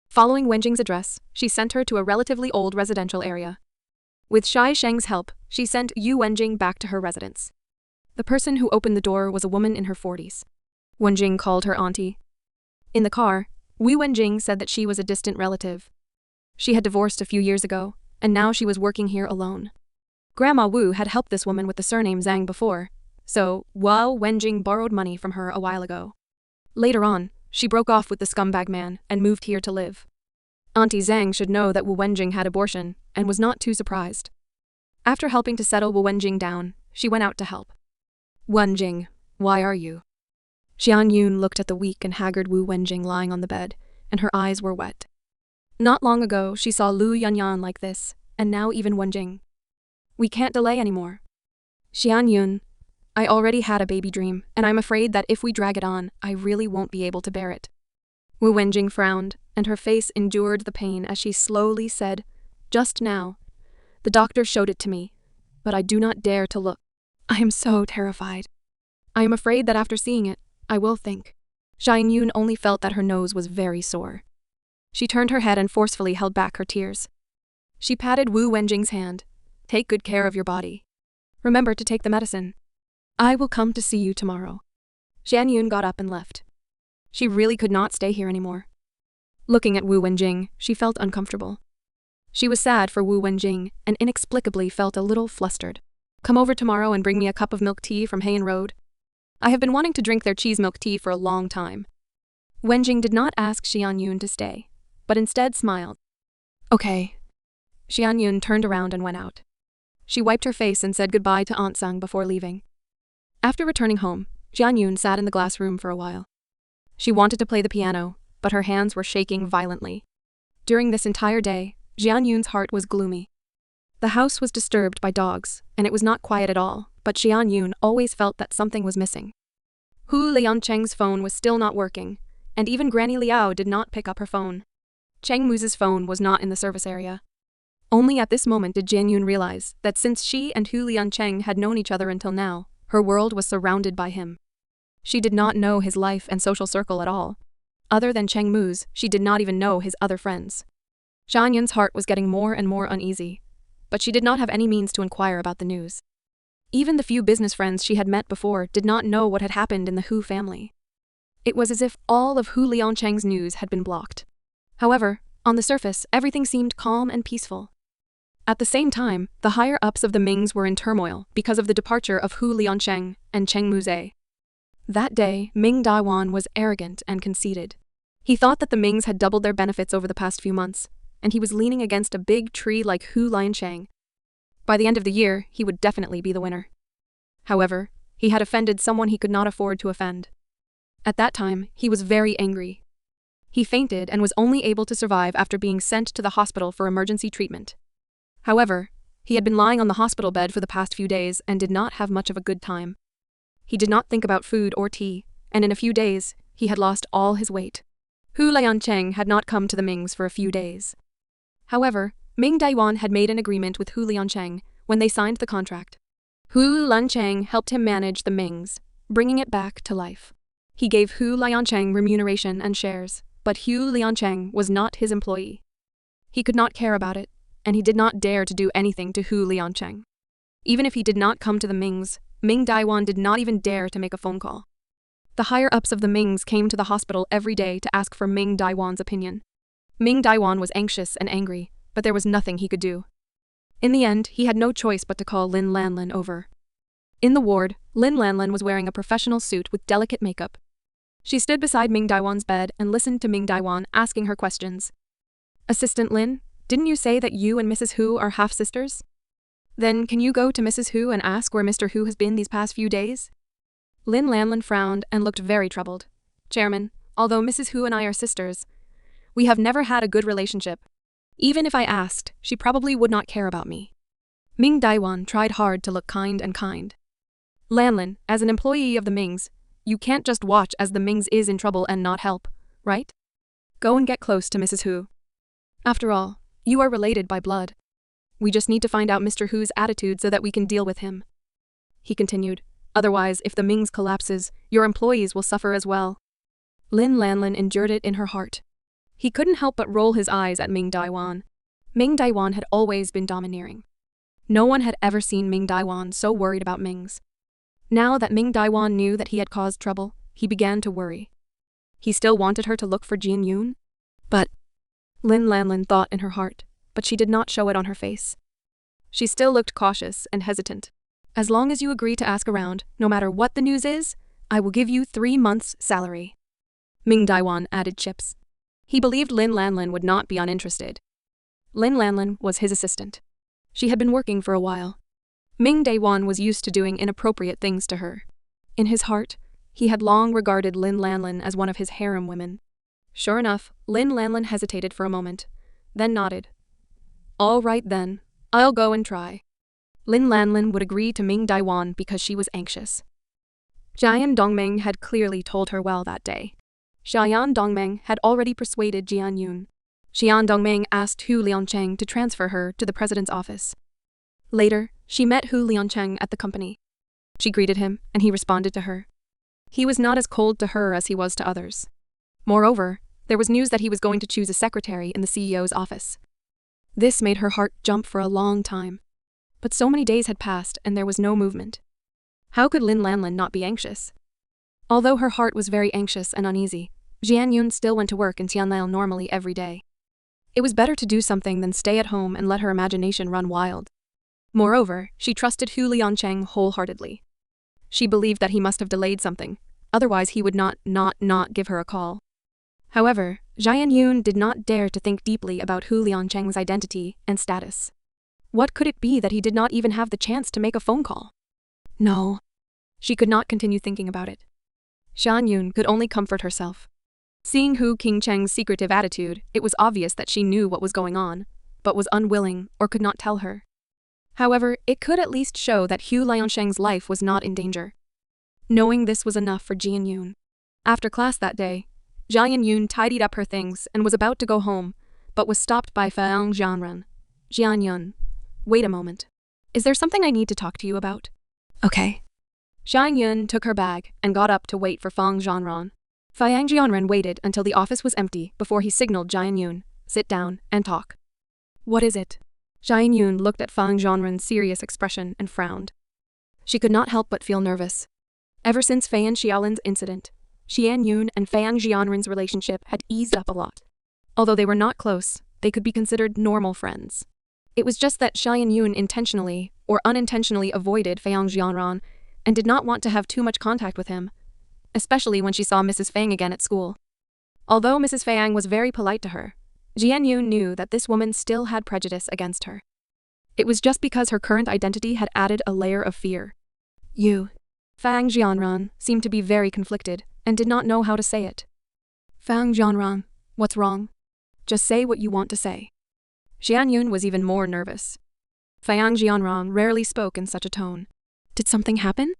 Following Wenjing's address, she sent her to a relatively old residential area. With Shai Sheng's help, she sent Wu Wenjing back to her residence. The person who opened the door was a woman in her 40s. Wenjing called her auntie. In the car, Wu Wenjing said that she was a distant relative. She had divorced a few years ago, and now she was working here alone. Grandma Wu had helped this woman with the surname Zhang before, so Wu Wenjing borrowed money from her a while ago. Later on, she broke off with the scumbag man and moved here to live. Auntie Zhang should know that Wu Wenjing had abortion and was not too surprised. After helping to settle Wu Wenjing down, she went out to help. Wenjing, why are you? Jian Yun looked at the weak and haggard Wu Wenjing lying on the bed, and her eyes were wet. Not long ago, she saw Lu Yanyan like this, and now even Wenjing. We can't delay anymore. Jian Yun, I already had a baby dream, and I'm afraid that if we drag it on, I really won't be able to bear it. Wu Wenjing frowned, and her face endured the pain as she slowly said, Just now. The doctor showed it to me, but I do not dare to look. I am so terrified. I am afraid that after seeing it, I will think. Jian-Yun only felt that her nose was very sore. She turned her head and forcefully held back her tears. She patted Wu Wenjing's hand. Take good care of your body. Remember to take the medicine. I will come to see you tomorrow. Jian-Yun got up and left. She really could not stay here anymore. Looking at Wu Wenjing, she felt uncomfortable. She was sad for Wu Wenjing and inexplicably felt a little flustered. Come over tomorrow and bring me a cup of milk tea from Heian Road. I have been wanting to drink their cheese milk tea for a long time. Wenjing did not ask Jian-Yun to stay, but instead smiled. Okay. Jian-Yun turned around and went out. She wiped her face and said goodbye to Aunt Sung before leaving. After returning home, Jian-Yun sat in the glass room for a while. She wanted to play the piano, but her hands were shaking violently. During this entire day, Jian-Yun's heart was gloomy. The house was disturbed by dogs, and it was not quiet at all, but Jian-Yun always felt that something was missing. Hu Liancheng's phone was still not working, and even Granny Liao did not pick up her phone. Cheng Mu's phone was not in the service area. Only at this moment did Jian-Yun realize that since she and Hu Liancheng had known each other until now, her world was surrounded by him. She did not know his life and social circle at all. Other than Cheng Mu's, she did not even know his other friends. Jian-Yun's heart was getting more and more uneasy, but she did not have any means to inquire about the news. Even the few business friends she had met before did not know what had happened in the Hu family. It was as if all of Hu Liancheng's news had been blocked. However, on the surface, everything seemed calm and peaceful. At the same time, the higher-ups of the Mings were in turmoil because of the departure of Hu Liancheng and Cheng Muze. That day, Ming Daiwan was arrogant and conceited. He thought that the Mings had doubled their benefits over the past few months, and he was leaning against a big tree like Hu Liancheng. By the end of the year, he would definitely be the winner. However, he had offended someone he could not afford to offend. At that time, he was very angry. He fainted and was only able to survive after being sent to the hospital for emergency treatment. However, he had been lying on the hospital bed for the past few days and did not have much of a good time. He did not think about food or tea, and in a few days, he had lost all his weight. Hu Liancheng had not come to the Mings for a few days. However, Ming Daiwan had made an agreement with Hu Liancheng when they signed the contract. Hu Liancheng helped him manage the Mings, bringing it back to life. He gave Hu Liancheng remuneration and shares, but Hu Liancheng was not his employee. He could not care about it, and he did not dare to do anything to Hu Liancheng. Even if he did not come to the Mings, Ming Daiwan did not even dare to make a phone call. The higher-ups of the Mings came to the hospital every day to ask for Ming Daiwan's opinion. Ming Daiwan was anxious and angry, but there was nothing he could do. In the end, he had no choice but to call Lin Lanlin over. In the ward, Lin Lanlin was wearing a professional suit with delicate makeup. She stood beside Ming Daiwan's bed and listened to Ming Daiwan asking her questions. Assistant Lin, didn't you say that you and Mrs. Hu are half-sisters? Then can you go to Mrs. Hu and ask where Mr. Hu has been these past few days? Lin Lanlin frowned and looked very troubled. Chairman, although Mrs. Hu and I are sisters, we have never had a good relationship. Even if I asked, she probably would not care about me. Ming Daiwan tried hard to look kind and kind. Lanlin, as an employee of the Mings, you can't just watch as the Mings is in trouble and not help, right? Go and get close to Mrs. Hu. After all, you are related by blood. We just need to find out Mr. Hu's attitude so that we can deal with him. He continued, otherwise, if the Mings collapses, your employees will suffer as well. Lin Lanlin endured it in her heart. He couldn't help but roll his eyes at Ming Daiwan. Ming Daiwan had always been domineering. No one had ever seen Ming Daiwan so worried about Mings. Now that Ming Daiwan knew that he had caused trouble, he began to worry. He still wanted her to look for Jian-Yun? But Lin Lanlin thought in her heart, but she did not show it on her face. She still looked cautious and hesitant. As long as you agree to ask around, no matter what the news is, I will give you 3 months' salary. Ming Daiwan added chips. He believed Lin Lanlin would not be uninterested. Lin Lanlin was his assistant. She had been working for a while. Ming Daiwan was used to doing inappropriate things to her. In his heart, he had long regarded Lin Lanlin as one of his harem women. Sure enough, Lin Lanlin hesitated for a moment, then nodded. All right then, I'll go and try. Lin Lanlin would agree to Ming Daiwan because she was anxious. Jian Dongming had clearly told her well that day. Jian Dongming had already persuaded Jian-Yun. Xian Dongming asked Hu Liancheng to transfer her to the president's office. Later, she met Hu Liancheng at the company. She greeted him, and he responded to her. He was not as cold to her as he was to others. Moreover, there was news that he was going to choose a secretary in the CEO's office. This made her heart jump for a long time. But so many days had passed and there was no movement. How could Lin Lanlin not be anxious? Although her heart was very anxious and uneasy, Jian Yun still went to work in Tianlai normally every day. It was better to do something than stay at home and let her imagination run wild. Moreover, she trusted Hu Liancheng wholeheartedly. She believed that he must have delayed something, otherwise he would not give her a call. However, Jian Yun did not dare to think deeply about Hu Liancheng's identity and status. What could it be that he did not even have the chance to make a phone call? No. She could not continue thinking about it. Jian Yun could only comfort herself. Seeing Hu Qingcheng's secretive attitude, it was obvious that she knew what was going on, but was unwilling or could not tell her. However, it could at least show that Hu Liancheng's life was not in danger. Knowing this was enough for Jian Yun. After class that day, Jian Yun tidied up her things and was about to go home, but was stopped by Fang Jianren. Jian Yun, wait a moment. Is there something I need to talk to you about? Okay. Jian Yun took her bag and got up to wait for Fang Jianren. Fang Jianren waited until the office was empty before he signaled Jian Yun, sit down and talk. What is it? Jian Yun looked at Fang Jianren's serious expression and frowned. She could not help but feel nervous. Ever since Fan Xiaolin's incident, Jian Yun and Fang Jianren's relationship had eased up a lot. Although they were not close, they could be considered normal friends. It was just that Jian Yun intentionally or unintentionally avoided Fang Jianren and did not want to have too much contact with him, especially when she saw Mrs. Fang again at school. Although Mrs. Fang was very polite to her, Jian Yun knew that this woman still had prejudice against her. It was just because her current identity had added a layer of fear. Fang Jianren seemed to be very conflicted and did not know how to say it. Fang Jianren, what's wrong? Just say what you want to say. Jian Yun was even more nervous. Fang Jianren rarely spoke in such a tone. Did something happen?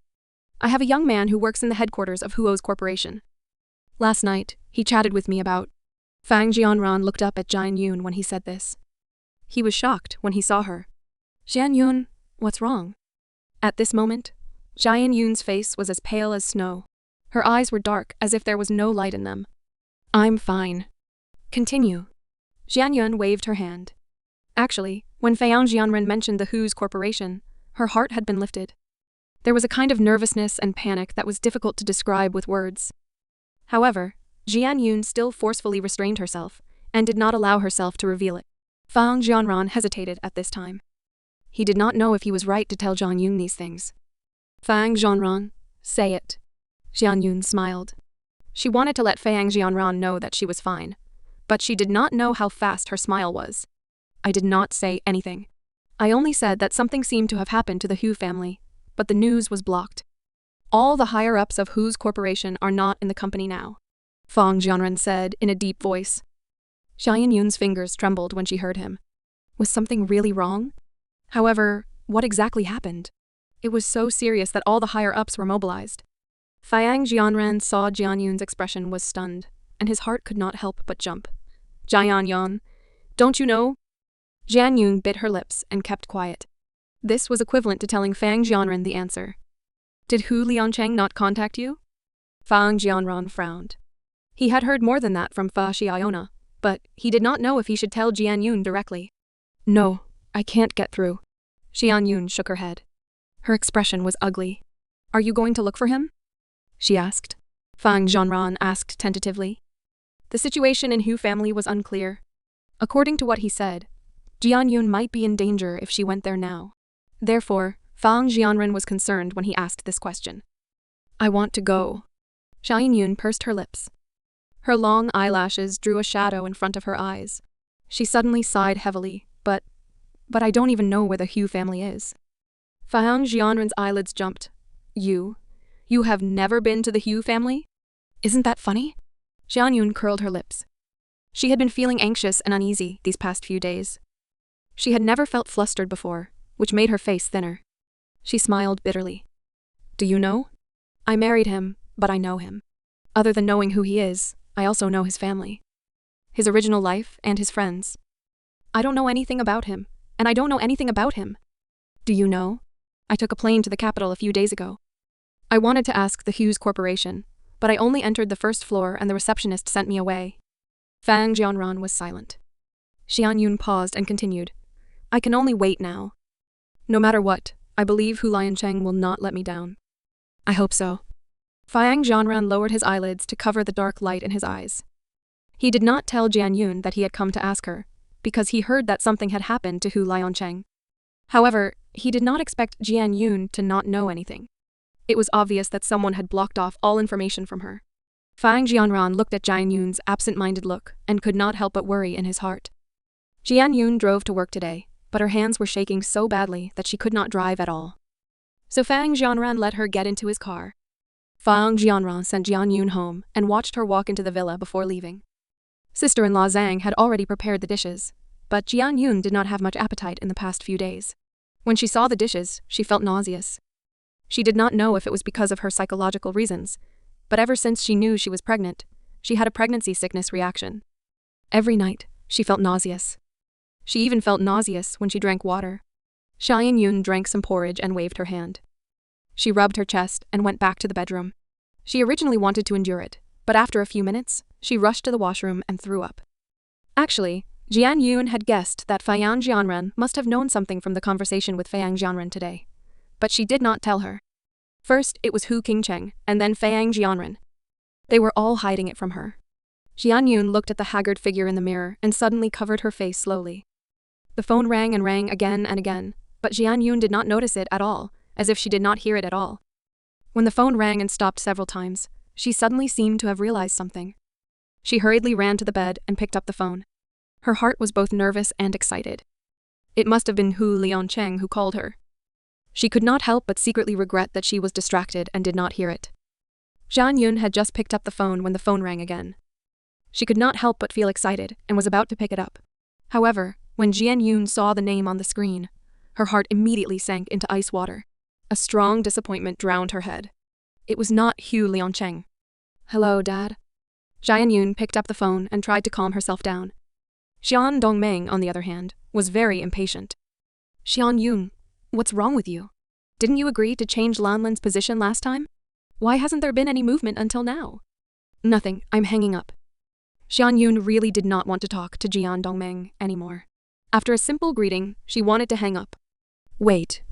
I have a young man who works in the headquarters of Huo's corporation. Last night, he chatted with me about... Fang Jianren looked up at Jian Yun when he said this. He was shocked when he saw her. Jian Yun, what's wrong? At this moment, Jian Yun's face was as pale as snow. Her eyes were dark as if there was no light in them. I'm fine. Continue. Jian Yun waved her hand. Actually, when Fang Jianren mentioned the Hu's corporation, her heart had been lifted. There was a kind of nervousness and panic that was difficult to describe with words. However, Jian Yun still forcefully restrained herself and did not allow herself to reveal it. Fang Jianren hesitated at this time. He did not know if he was right to tell Jian Yun these things. Fang Jianren, say it. Jian Yun smiled. She wanted to let Fang Jianren know that she was fine, but she did not know how fast her smile was. I did not say anything. I only said that something seemed to have happened to the Hu family, but the news was blocked. All the higher-ups of Hu's corporation are not in the company now, Fang Jianren said in a deep voice. Jian Yun's fingers trembled when she heard him. Was something really wrong? However, what exactly happened? It was so serious that all the higher-ups were mobilized. Fang Jianren saw Jian Yun's expression was stunned, and his heart could not help but jump. Jian Yun, don't you know? Jian Yun bit her lips and kept quiet. This was equivalent to telling Fang Jianren the answer. Did Hu Liancheng not contact you? Fang Jianren frowned. He had heard more than that from Fa Xiaona, but he did not know if he should tell Jian Yun directly. No, I can't get through. Jian Yun shook her head. Her expression was ugly. Are you going to look for him? She asked. Fang Jianren asked tentatively. The situation in Hu family was unclear. According to what he said, Jian Yun might be in danger if she went there now. Therefore, Fang Jianren was concerned when he asked this question. I want to go. Jian Yun pursed her lips. Her long eyelashes drew a shadow in front of her eyes. She suddenly sighed heavily, but I don't even know where the Hu family is. Fang Jianren's eyelids jumped. You have never been to the Hu family? Isn't that funny? Jian Yun curled her lips. She had been feeling anxious and uneasy these past few days. She had never felt flustered before, which made her face thinner. She smiled bitterly. Do you know? I married him, but I know him. Other than knowing who he is, I also know his family. his original life, and his friends. I don't know anything about him, and I don't know anything about him. Do you know? I took a plane to the capital a few days ago. I wanted to ask the Hughes Corporation, but I only entered the first floor and the receptionist sent me away. Fang Jianran was silent. Xian Yun paused and continued. I can only wait now. No matter what, I believe Hu Liancheng will not let me down. I hope so. Fang Jianran lowered his eyelids to cover the dark light in his eyes. He did not tell Jian Yun that he had come to ask her, because he heard that something had happened to Hu Liancheng. However, he did not expect Jian Yun to not know anything. It was obvious that someone had blocked off all information from her. Fang Jianran looked at Jian Yun's absent-minded look and could not help but worry in his heart. Jian Yun drove to work today, but her hands were shaking so badly that she could not drive at all. So Fang Jianran let her get into his car. Fang Jianran sent Jian Yun home and watched her walk into the villa before leaving. Sister-in-law Zhang had already prepared the dishes, but Jian Yun did not have much appetite in the past few days. When she saw the dishes, she felt nauseous. She did not know if it was because of her psychological reasons, but ever since she knew she was pregnant, she had a pregnancy sickness reaction. Every night, she felt nauseous. She even felt nauseous when she drank water. Xian Yun drank some porridge and waved her hand. She rubbed her chest and went back to the bedroom. She originally wanted to endure it, but after a few minutes, she rushed to the washroom and threw up. Actually, Jian Yun had guessed that Fang Jianran must have known something from the conversation with Fang Jianran today. But she did not tell her. First, it was Hu Qingcheng, and then Fang Jianran. They were all hiding it from her. Jian Yun looked at the haggard figure in the mirror and suddenly covered her face slowly. The phone rang and rang again and again, but Jian Yun did not notice it at all, as if she did not hear it at all. When the phone rang and stopped several times, she suddenly seemed to have realized something. She hurriedly ran to the bed and picked up the phone. Her heart was both nervous and excited. It must have been Hu Liancheng who called her. She could not help but secretly regret that she was distracted and did not hear it. Jian Yun had just picked up the phone when the phone rang again. She could not help but feel excited and was about to pick it up. However, when Jian Yun saw the name on the screen, her heart immediately sank into ice water. A strong disappointment drowned her head. It was not Hu Liancheng. Hello, Dad. Jian Yun picked up the phone and tried to calm herself down. Xian Dongmeng, on the other hand, was very impatient. Xian Yun, what's wrong with you? Didn't you agree to change Lanlin's position last time? Why hasn't there been any movement until now? Nothing, I'm hanging up. Xian Yun really did not want to talk to Jian Dongmeng anymore. After a simple greeting, she wanted to hang up. Wait.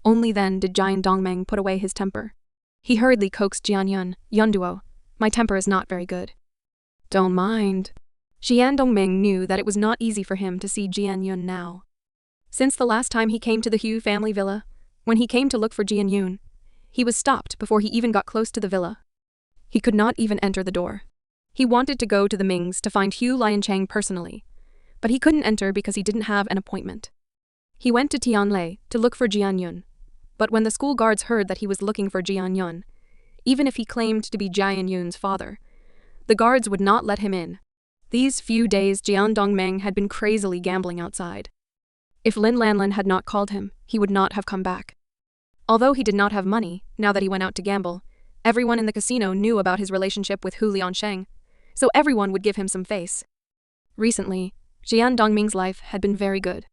Only then did Jian Dongmeng put away his temper. He hurriedly coaxed Jian Yun, Yunduo, my temper is not very good. Don't mind. Jian Dongmeng knew that it was not easy for him to see Jian Yun now. Since the last time he came to the Hu family villa, when he came to look for Jian Yun, he was stopped before he even got close to the villa. He could not even enter the door. He wanted to go to the Mings to find Hu Liancheng personally, but he couldn't enter because he didn't have an appointment. He went to Tianlei to look for Jian Yun, but when the school guards heard that he was looking for Jian Yun, even if he claimed to be Jian Yun's father, the guards would not let him in. These few days Jian Dongmeng had been crazily gambling outside. If Lin Lanlin had not called him, he would not have come back. Although he did not have money, now that he went out to gamble, everyone in the casino knew about his relationship with Hu Liancheng, so everyone would give him some face. Recently, Jian Dongming's life had been very good.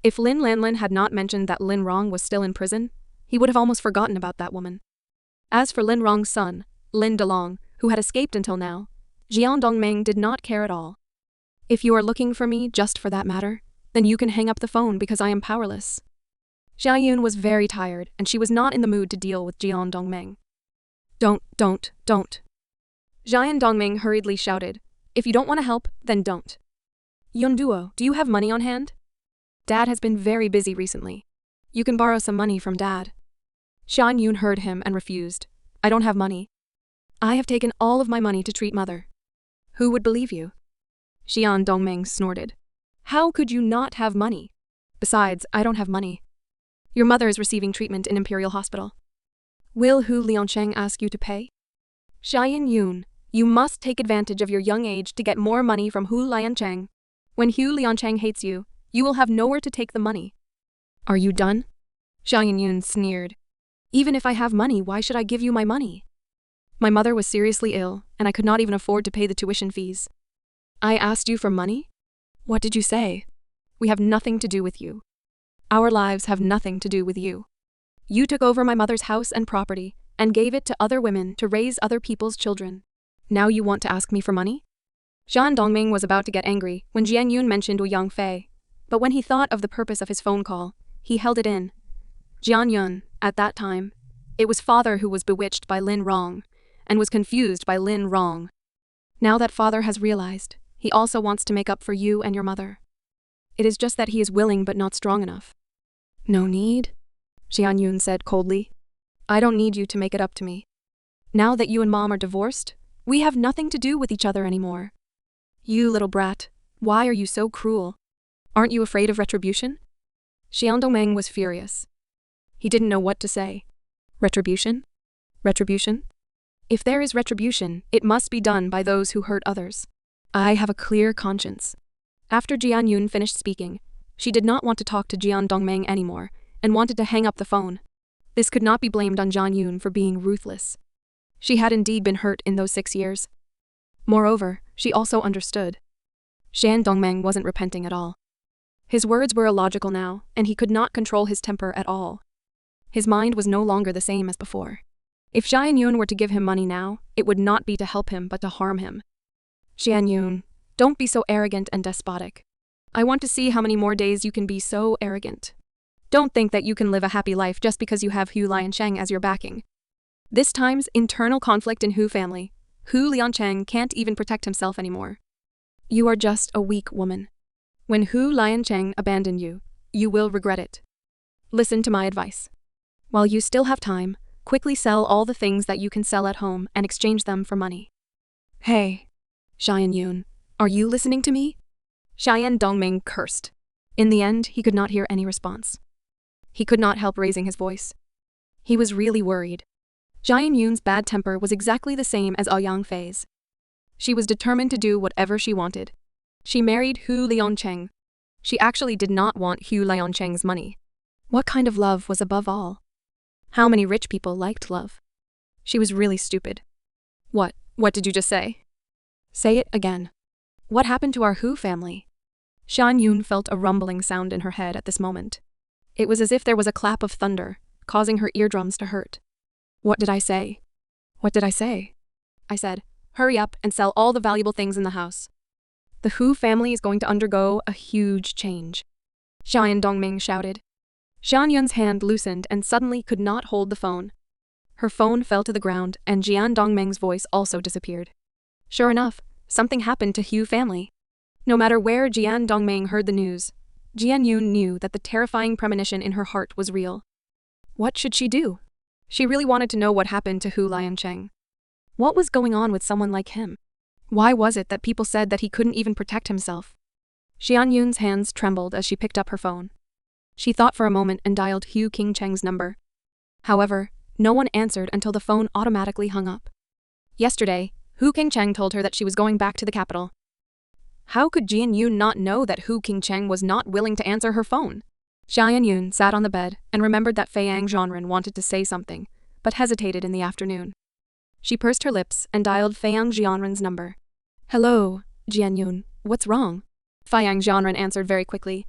If Lin Lanlin had not mentioned that Lin Rong was still in prison, he would have almost forgotten about that woman. As for Lin Rong's son, Lin Delong, who had escaped until now, Jian Dongmeng did not care at all. If you are looking for me just for that matter, then you can hang up the phone because I am powerless. Xia Yun was very tired and she was not in the mood to deal with Jian Dongmeng. Don't. Jian Dongmeng hurriedly shouted, if you don't want to help, then don't. Yunduo, do you have money on hand? Dad has been very busy recently. You can borrow some money from Dad. Xian Yun heard him and refused. I don't have money. I have taken all of my money to treat Mother. Who would believe you? Jian Dongmeng snorted. How could you not have money? Besides, I don't have money. Your mother is receiving treatment in Imperial Hospital. Will Hu Liancheng ask you to pay? Xian Yun, you must take advantage of your young age to get more money from Hu Liancheng. When Hu Liancheng hates you, you will have nowhere to take the money. Are you done? Xian Yun sneered. Even if I have money, why should I give you my money? My mother was seriously ill, and I could not even afford to pay the tuition fees. I asked you for money? What did you say? We have nothing to do with you. Our lives have nothing to do with you. You took over my mother's house and property and gave it to other women to raise other people's children. Now you want to ask me for money? Jian Dongming was about to get angry when Jian Yun mentioned Wu Yangfei, but when he thought of the purpose of his phone call, he held it in. Jian Yun, at that time, it was father who was bewitched by Lin Rong and was confused by Lin Rong. Now that father has realized, he also wants to make up for you and your mother. It is just that he is willing but not strong enough. No need, Jian Yun said coldly. I don't need you to make it up to me. Now that you and mom are divorced, we have nothing to do with each other anymore. You little brat, why are you so cruel? Aren't you afraid of retribution? Xian Dongmeng was furious. He didn't know what to say. Retribution? Retribution? If there is retribution, it must be done by those who hurt others. I have a clear conscience. After Jian Yun finished speaking, she did not want to talk to Jian Dongmeng anymore and wanted to hang up the phone. This could not be blamed on Jian Yun for being ruthless. She had indeed been hurt in those 6 years. Moreover, she also understood. Xian Dongmeng wasn't repenting at all. His words were illogical now, and he could not control his temper at all. His mind was no longer the same as before. If Jian Yun were to give him money now, it would not be to help him but to harm him. Jian Yun, don't be so arrogant and despotic. I want to see how many more days you can be so arrogant. Don't think that you can live a happy life just because you have Hu Liancheng as your backing. This time's internal conflict in Hu family, Hu Liancheng can't even protect himself anymore. You are just a weak woman. When Hu Liancheng abandoned you, you will regret it. Listen to my advice. While you still have time, quickly sell all the things that you can sell at home and exchange them for money. Hey, Xian Yun, are you listening to me? Xian Dongming cursed. In the end, he could not hear any response. He could not help raising his voice. He was really worried. Jian Yun's bad temper was exactly the same as Yang Fei's. She was determined to do whatever she wanted. She married Hu Liancheng. She actually did not want Hu Liancheng's money. What kind of love was above all? How many rich people liked love? She was really stupid. What did you just say? Say it again. What happened to our Hu family? Xian Yun felt a rumbling sound in her head at this moment. It was as if there was a clap of thunder, causing her eardrums to hurt. What did I say? What did I say? I said, hurry up and sell all the valuable things in the house. The Hu family is going to undergo a huge change. Xian Dongming shouted. Xian Yun's hand loosened and suddenly could not hold the phone. Her phone fell to the ground and Jian Dongmeng's voice also disappeared. Sure enough, something happened to Hu family. No matter where Jian Dongmeng heard the news, Jian Yun knew that the terrifying premonition in her heart was real. What should she do? She really wanted to know what happened to Hu Liancheng. What was going on with someone like him? Why was it that people said that he couldn't even protect himself? Xian Yun's hands trembled as she picked up her phone. She thought for a moment and dialed Hu Qingcheng's number. However, no one answered until the phone automatically hung up. Yesterday, Hu Qingcheng told her that she was going back to the capital. How could Jian Yun not know that Hu Qingcheng was not willing to answer her phone? Xian Yun sat on the bed and remembered that Feiyang Zhanren wanted to say something, but hesitated in the afternoon. She pursed her lips and dialed Feiyang Zhanren's number. Hello, Jian Yun, what's wrong? Feiyang Zhanren answered very quickly.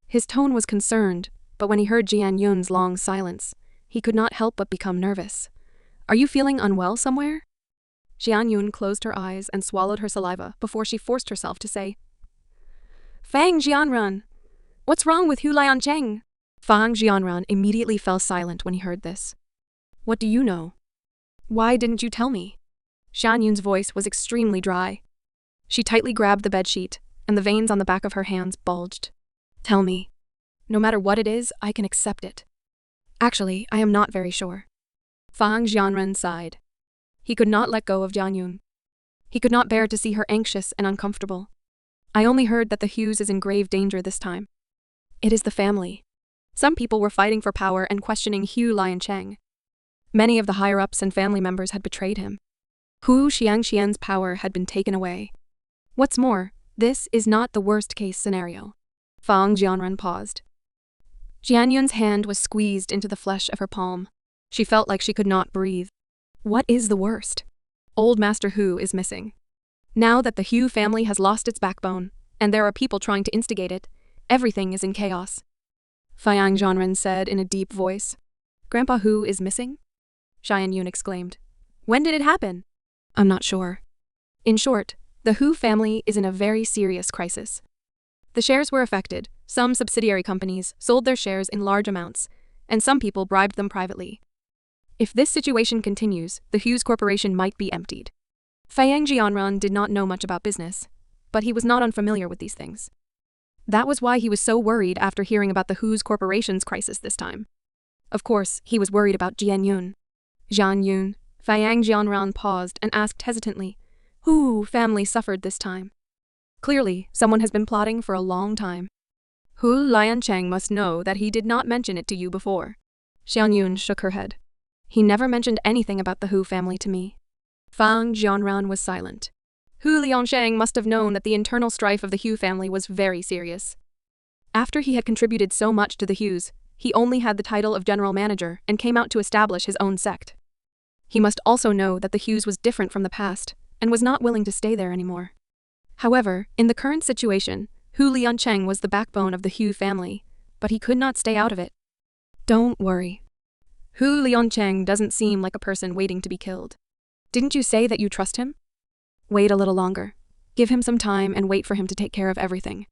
His tone was concerned, but when he heard Jian Yun's long silence, he could not help but become nervous. Are you feeling unwell somewhere? Jian Yun closed her eyes and swallowed her saliva before she forced herself to say, Feiyang Zhanren, what's wrong with Hu Liancheng? Feiyang Zhanren immediately fell silent when he heard this. What do you know? Why didn't you tell me? Xian Yun's voice was extremely dry. She tightly grabbed the bedsheet, and the veins on the back of her hands bulged. Tell me. No matter what it is, I can accept it. Actually, I am not very sure. Feiyang Zhanren sighed. He could not let go of Jian Yun. He could not bear to see her anxious and uncomfortable. I only heard that the Hughes is in grave danger this time. It is the family. Some people were fighting for power and questioning Hu Liancheng. Many of the higher-ups and family members had betrayed him. Hu Xiangxian's power had been taken away. What's more, this is not the worst-case scenario. Feiyang Zhanren paused. Jian Yun's hand was squeezed into the flesh of her palm. She felt like she could not breathe. What is the worst? Old Master Hu is missing. Now that the Hu family has lost its backbone, and there are people trying to instigate it, everything is in chaos. Fiang Zhanren said in a deep voice. Grandpa Hu is missing? Xian Yun exclaimed. When did it happen? I'm not sure. In short, the Hu family is in a very serious crisis. The shares were affected, some subsidiary companies sold their shares in large amounts, and some people bribed them privately. If this situation continues, the Hu's corporation might be emptied. Fiang Jianran did not know much about business, but he was not unfamiliar with these things. That was why he was so worried after hearing about the Hu's corporation's crisis this time. Of course, he was worried about Jian Yun. Jian Yun, Fiang Jianran paused and asked hesitantly, Hu family suffered this time. Clearly, someone has been plotting for a long time. Hu Liancheng must know that he did not mention it to you before. Xian Yun shook her head. He never mentioned anything about the Hu family to me. Fang Jianran was silent. Hu Liancheng must have known that the internal strife of the Hu family was very serious. After he had contributed so much to the Hus, he only had the title of general manager and came out to establish his own sect. He must also know that the Hus was different from the past and was not willing to stay there anymore. However, in the current situation, Hu Liancheng was the backbone of the Hu family, but he could not stay out of it. Don't worry. Hu Liancheng doesn't seem like a person waiting to be killed. Didn't you say that you trust him? Wait a little longer. Give him some time and wait for him to take care of everything.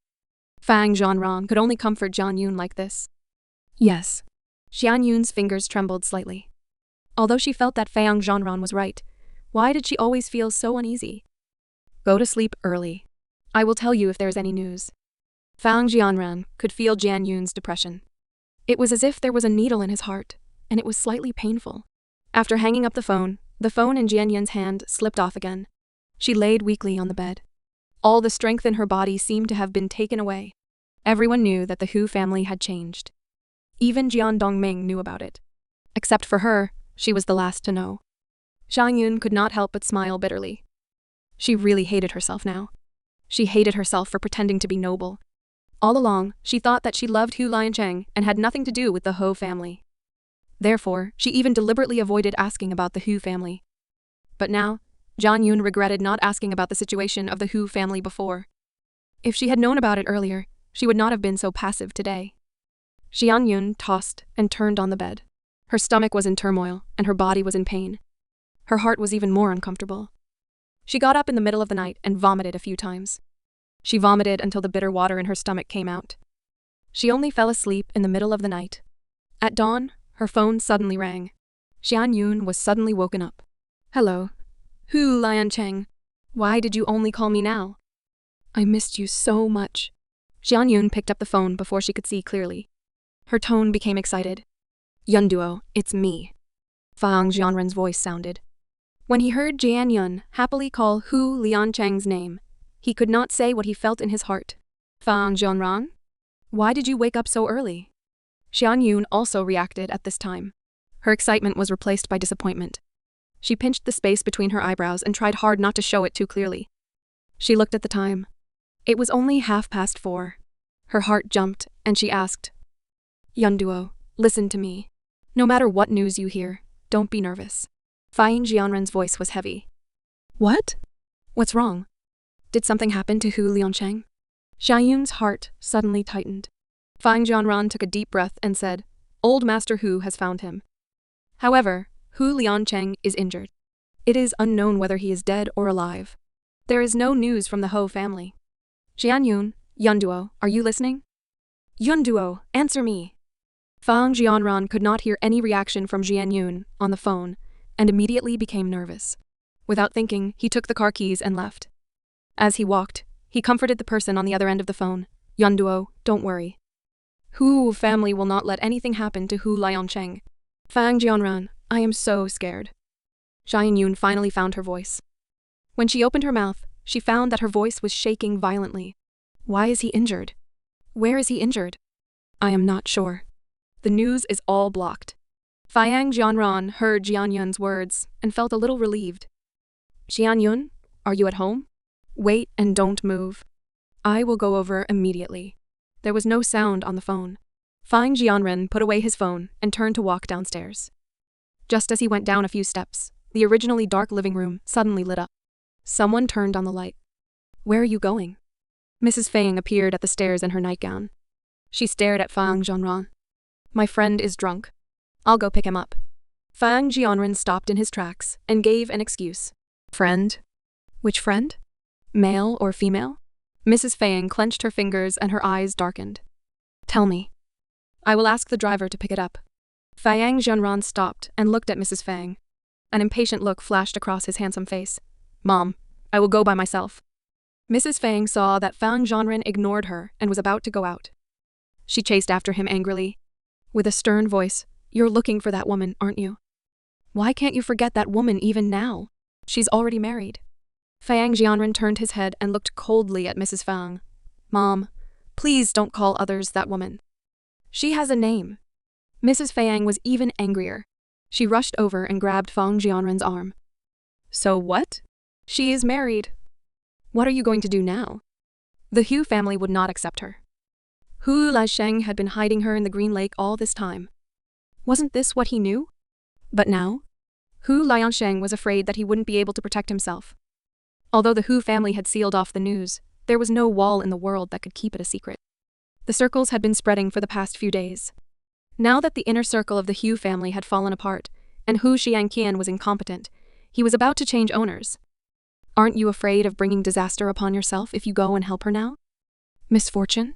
Fang Zhanran could only comfort Jian Yun like this. Yes. Xian Yun's fingers trembled slightly. Although she felt that Fang Zhanran was right, why did she always feel so uneasy? Go to sleep early. I will tell you if there is any news. Fang Zhanran could feel Jian Yun's depression. It was as if there was a needle in his heart, and it was slightly painful. After hanging up the phone in Jian Yun's hand slipped off again. She laid weakly on the bed. All the strength in her body seemed to have been taken away. Everyone knew that the Hu family had changed. Even Jian Dongming knew about it. Except for her, she was the last to know. Xiang Yun could not help but smile bitterly. She really hated herself now. She hated herself for pretending to be noble. All along, she thought that she loved Hu Liancheng and had nothing to do with the Ho family. Therefore, she even deliberately avoided asking about the Hu family. But now, Jian Yun regretted not asking about the situation of the Hu family before. If she had known about it earlier, she would not have been so passive today. Jian Yun tossed and turned on the bed. Her stomach was in turmoil, and her body was in pain. Her heart was even more uncomfortable. She got up in the middle of the night and vomited a few times. She vomited until the bitter water in her stomach came out. She only fell asleep in the middle of the night. At dawn, her phone suddenly rang. Xian Yun was suddenly woken up. Hello. Hu Liancheng. Why did you only call me now? I missed you so much. Xian Yun picked up the phone before she could see clearly. Her tone became excited. Yunduo, it's me. Fang Jianren's voice sounded. When he heard Jian Yun happily call Hu Liancheng's name, he could not say what he felt in his heart. Fang Jianran? Why did you wake up so early? Xian Yun also reacted at this time. Her excitement was replaced by disappointment. She pinched the space between her eyebrows and tried hard not to show it too clearly. She looked at the time. It was only 4:30. Her heart jumped, and she asked, Yunduo, listen to me. No matter what news you hear, don't be nervous. Fang Jianren's voice was heavy. What? What's wrong? Did something happen to Hu Liancheng? Xian Yun's heart suddenly tightened. Fang Jianran took a deep breath and said, Old Master Hu has found him. However, Hu Liancheng is injured. It is unknown whether he is dead or alive. There is no news from the Ho family. Jian Yun, Yunduo, are you listening? Yunduo, answer me. Fang Jianran could not hear any reaction from Jian Yun on the phone and immediately became nervous. Without thinking, he took the car keys and left. As he walked, he comforted the person on the other end of the phone. Yunduo, don't worry. Hu family will not let anything happen to Hu Liancheng. Fang Jianran, I am so scared. Xian Yun finally found her voice. When she opened her mouth, she found that her voice was shaking violently. Why is he injured? Where is he injured? I am not sure. The news is all blocked. Fiang Jianran heard Jian Yun's words and felt a little relieved. Jian Yun, are you at home? Wait and don't move. I will go over immediately. There was no sound on the phone. Fang Jianren put away his phone and turned to walk downstairs. Just as he went down a few steps, the originally dark living room suddenly lit up. Someone turned on the light. Where are you going? Mrs. Fang appeared at the stairs in her nightgown. She stared at Fang Jianran. My friend is drunk. I'll go pick him up. Fang Jianran stopped in his tracks and gave an excuse. Friend? Which friend? Male or female? Mrs. Fang clenched her fingers and her eyes darkened. Tell me. I will ask the driver to pick it up. Fang Jianran stopped and looked at Mrs. Fang. An impatient look flashed across his handsome face. Mom, I will go by myself. Mrs. Fang saw that Fang Jianran ignored her and was about to go out. She chased after him angrily. With a stern voice, you're looking for that woman, aren't you? Why can't you forget that woman even now? She's already married. Fang Jianran turned his head and looked coldly at Mrs. Fang. Mom, please don't call others that woman. She has a name. Mrs. Fang was even angrier. She rushed over and grabbed Fang Jianran's arm. So what? She is married. What are you going to do now? The Hu family would not accept her. Hu Laisheng had been hiding her in the Green Lake all this time. Wasn't this what he knew? But now? Hu Liansheng was afraid that he wouldn't be able to protect himself. Although the Hu family had sealed off the news, there was no wall in the world that could keep it a secret. The circles had been spreading for the past few days. Now that the inner circle of the Hu family had fallen apart, and Hu Xiangqian was incompetent, he was about to change owners. Aren't you afraid of bringing disaster upon yourself if you go and help her now? Misfortune?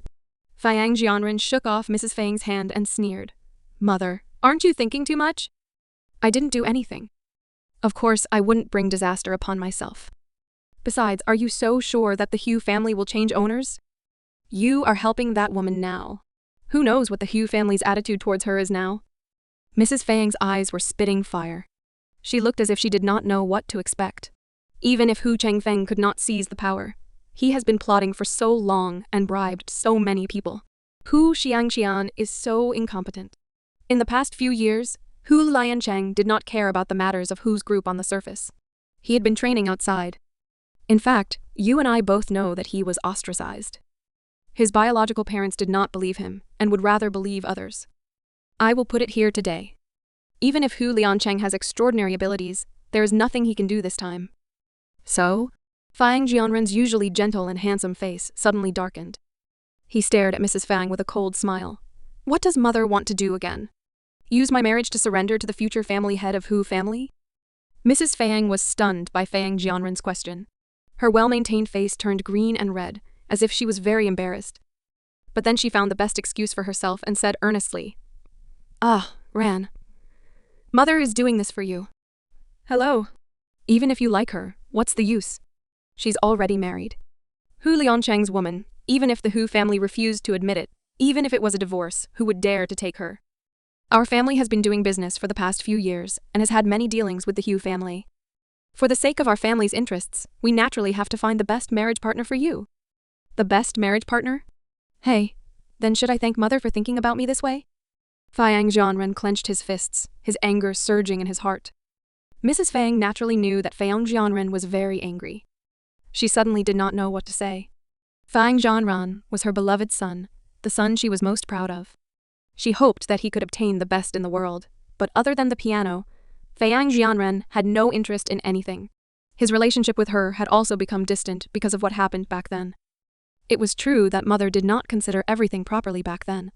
Fang Jianran shook off Mrs. Fang's hand and sneered. Mother, aren't you thinking too much? I didn't do anything. Of course, I wouldn't bring disaster upon myself. Besides, are you so sure that the Hu family will change owners? You are helping that woman now. Who knows what the Hu family's attitude towards her is now? Mrs. Fang's eyes were spitting fire. She looked as if she did not know what to expect. Even if Hu Chengfeng could not seize the power, he has been plotting for so long and bribed so many people. Hu Xiangqian is so incompetent. In the past few years, Hu Liancheng did not care about the matters of Hu's group on the surface. He had been training outside. In fact, you and I both know that he was ostracized. His biological parents did not believe him and would rather believe others. I will put it here today. Even if Hu Liancheng has extraordinary abilities, there is nothing he can do this time. So? Fang Jianren's usually gentle and handsome face suddenly darkened. He stared at Mrs. Fang with a cold smile. What does mother want to do again? Use my marriage to surrender to the future family head of Hu family? Mrs. Fang was stunned by Fang Jianren's question. Her well-maintained face turned green and red, as if she was very embarrassed. But then she found the best excuse for herself and said earnestly, Ran. Mother is doing this for you. Hello. Even if you like her, what's the use? She's already married. Hu Liancheng's woman, even if the Hu family refused to admit it, even if it was a divorce, who would dare to take her? Our family has been doing business for the past few years and has had many dealings with the Hu family. For the sake of our family's interests, we naturally have to find the best marriage partner for you. The best marriage partner? Hey, then should I thank mother for thinking about me this way? Fang Jianren clenched his fists, his anger surging in his heart. Mrs. Fang naturally knew that Fang Jianren was very angry. She suddenly did not know what to say. Fang Jianren was her beloved son, the son she was most proud of. She hoped that he could obtain the best in the world, but other than the piano, Fang Jianren had no interest in anything. His relationship with her had also become distant because of what happened back then. It was true that mother did not consider everything properly back then,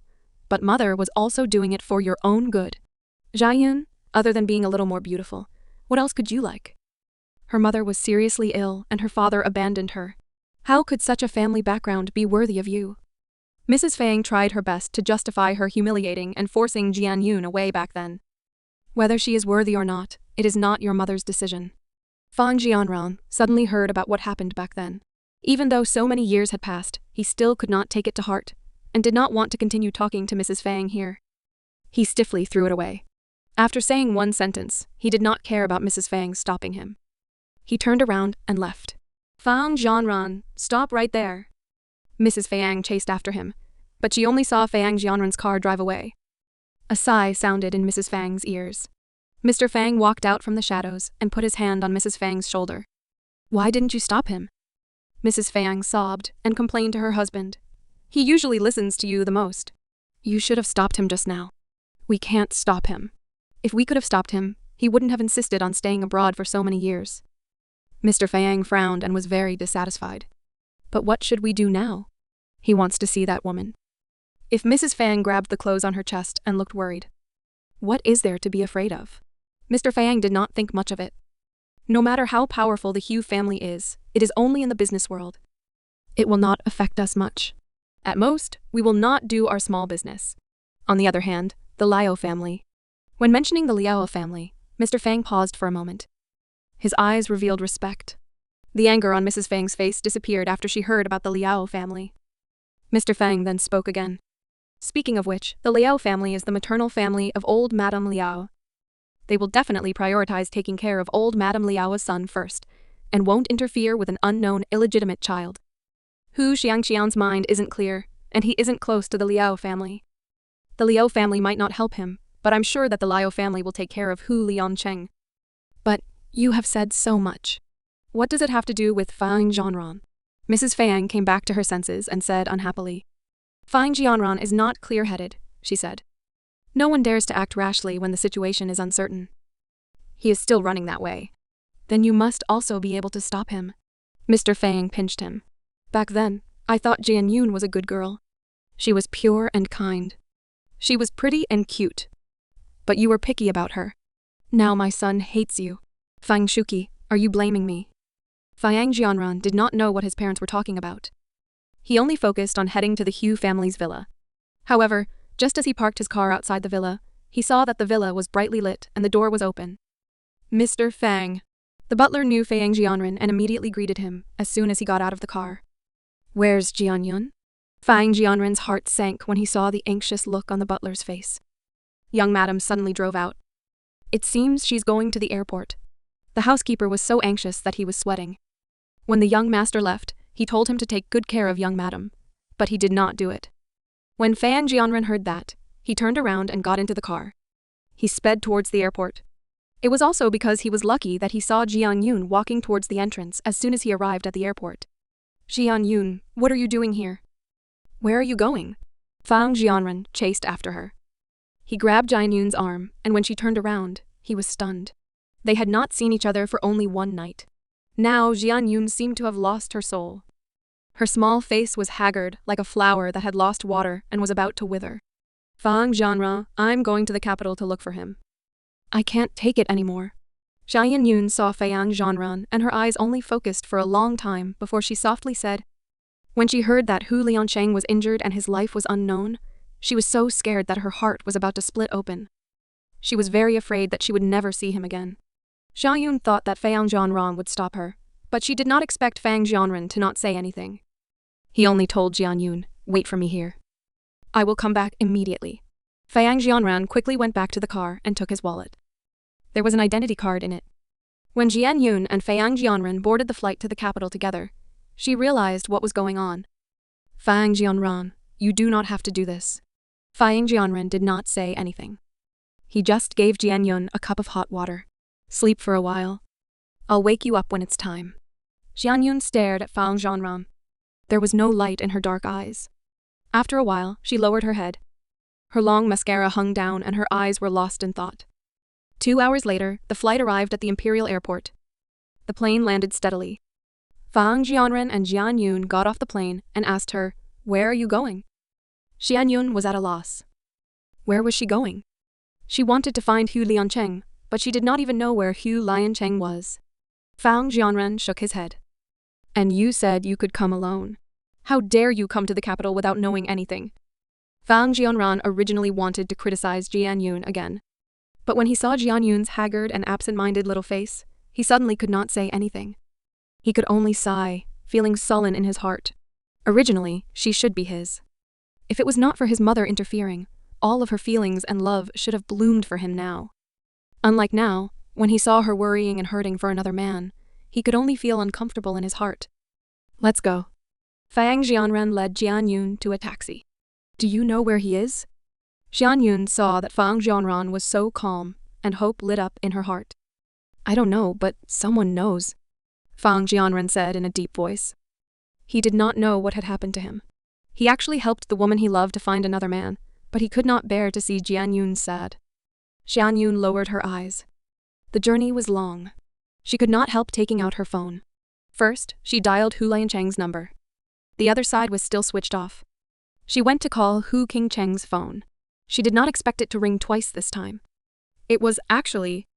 but mother was also doing it for your own good. Jiayun, other than being a little more beautiful, what else could you like? Her mother was seriously ill and her father abandoned her. How could such a family background be worthy of you? Mrs. Fang tried her best to justify her humiliating and forcing Jianyun away back then. Whether she is worthy or not, it is not your mother's decision. Fang Jianran suddenly heard about what happened back then. Even though so many years had passed, he still could not take it to heart, and did not want to continue talking to Mrs. Fang here. He stiffly threw it away. After saying one sentence, he did not care about Mrs. Fang stopping him. He turned around and left. Fang Jianran, stop right there. Mrs. Fang chased after him, but she only saw Fang Jianren's car drive away. A sigh sounded in Mrs. Fang's ears. Mr. Fang walked out from the shadows and put his hand on Mrs. Fang's shoulder. Why didn't you stop him? Mrs. Fang sobbed and complained to her husband. He usually listens to you the most. You should have stopped him just now. We can't stop him. If we could have stopped him, he wouldn't have insisted on staying abroad for so many years. Mr. Fang frowned and was very dissatisfied. But what should we do now? He wants to see that woman. If Mrs. Fang grabbed the clothes on her chest and looked worried. What is there to be afraid of? Mr. Fang did not think much of it. No matter how powerful the Hu family is, it is only in the business world. It will not affect us much. At most, we will not do our small business. On the other hand, the Liao family. When mentioning the Liao family, Mr. Fang paused for a moment. His eyes revealed respect. The anger on Mrs. Fang's face disappeared after she heard about the Liao family. Mr. Fang then spoke again. Speaking of which, the Liao family is the maternal family of old Madame Liao. They will definitely prioritize taking care of old Madame Liao's son first, and won't interfere with an unknown illegitimate child. Hu Xiangxian's mind isn't clear, and he isn't close to the Liao family. The Liao family might not help him, but I'm sure that the Liao family will take care of Hu Liancheng. But you have said so much. What does it have to do with Fang Jianran? Mrs. Fang came back to her senses and said unhappily. Fang Jianran is not clear-headed, she said. No one dares to act rashly when the situation is uncertain. He is still running that way. Then you must also be able to stop him. Mr. Fang pinched him. Back then, I thought Jian Yun was a good girl. She was pure and kind. She was pretty and cute. But you were picky about her. Now my son hates you. Fang Shuqi, are you blaming me? Fang Jianran did not know what his parents were talking about. He only focused on heading to the Hu family's villa. However, just as he parked his car outside the villa, he saw that the villa was brightly lit and the door was open. Mr. Fang. The butler knew Fang Jianran and immediately greeted him as soon as he got out of the car. Where's Jian Yun? Fang Jianran's heart sank when he saw the anxious look on the butler's face. Young madam suddenly drove out. It seems she's going to the airport. The housekeeper was so anxious that he was sweating. When the young master left, he told him to take good care of young madam, but he did not do it. When Fang Jianran heard that, he turned around and got into the car. He sped towards the airport. It was also because he was lucky that he saw Jian Yun walking towards the entrance as soon as he arrived at the airport. Jian Yun, what are you doing here? Where are you going? Fang Jianran chased after her. He grabbed Jian Yun's arm, and when she turned around, he was stunned. They had not seen each other for only one night. Now Jian Yun seemed to have lost her soul. Her small face was haggard, like a flower that had lost water and was about to wither. Fang Jianran, I'm going to the capital to look for him. I can't take it anymore. Jian Yun saw Fang Jianran and her eyes only focused for a long time before she softly said. When she heard that Hu Liancheng was injured and his life was unknown, she was so scared that her heart was about to split open. She was very afraid that she would never see him again. Jian Yun thought that Fang Jianran would stop her, but she did not expect Fang Jianran to not say anything. He only told Jian Yun, wait for me here. I will come back immediately. Fang Jianran quickly went back to the car and took his wallet. There was an identity card in it. When Jian Yun and Fang Jianran boarded the flight to the capital together, she realized what was going on. Fang Jianran, you do not have to do this. Fang Jianran did not say anything. He just gave Jian Yun a cup of hot water. Sleep for a while. I'll wake you up when it's time. Jian Yun stared at Fang Jianran. There was no light in her dark eyes. After a while, she lowered her head. Her long mascara hung down and her eyes were lost in thought. 2 hours later, the flight arrived at the Imperial Airport. The plane landed steadily. Fang Jianran and Jian Yun got off the plane and asked her, where are you going? Jian Yun was at a loss. Where was she going? She wanted to find Hu Liancheng, but she did not even know where Hu Liancheng was. Fang Jianran shook his head. And you said you could come alone. How dare you come to the capital without knowing anything? Fang Jianran originally wanted to criticize Jian Yun again. But when he saw Jian Yun's haggard and absent-minded little face, he suddenly could not say anything. He could only sigh, feeling sullen in his heart. Originally, she should be his. If it was not for his mother interfering, all of her feelings and love should have bloomed for him now. Unlike now, when he saw her worrying and hurting for another man, he could only feel uncomfortable in his heart. Let's go. Fang Jianran led Jian Yun to a taxi. Do you know where he is? Jian Yun saw that Fang Jianran was so calm, and hope lit up in her heart. I don't know, but someone knows, Fang Jianran said in a deep voice. He did not know what had happened to him. He actually helped the woman he loved to find another man, but he could not bear to see Jian Yun sad. Jian Yun lowered her eyes. The journey was long. She could not help taking out her phone. First, she dialed Hu Liancheng's number. The other side was still switched off. She went to call Hu Qingcheng's phone. She did not expect it to ring twice this time. It was, actually,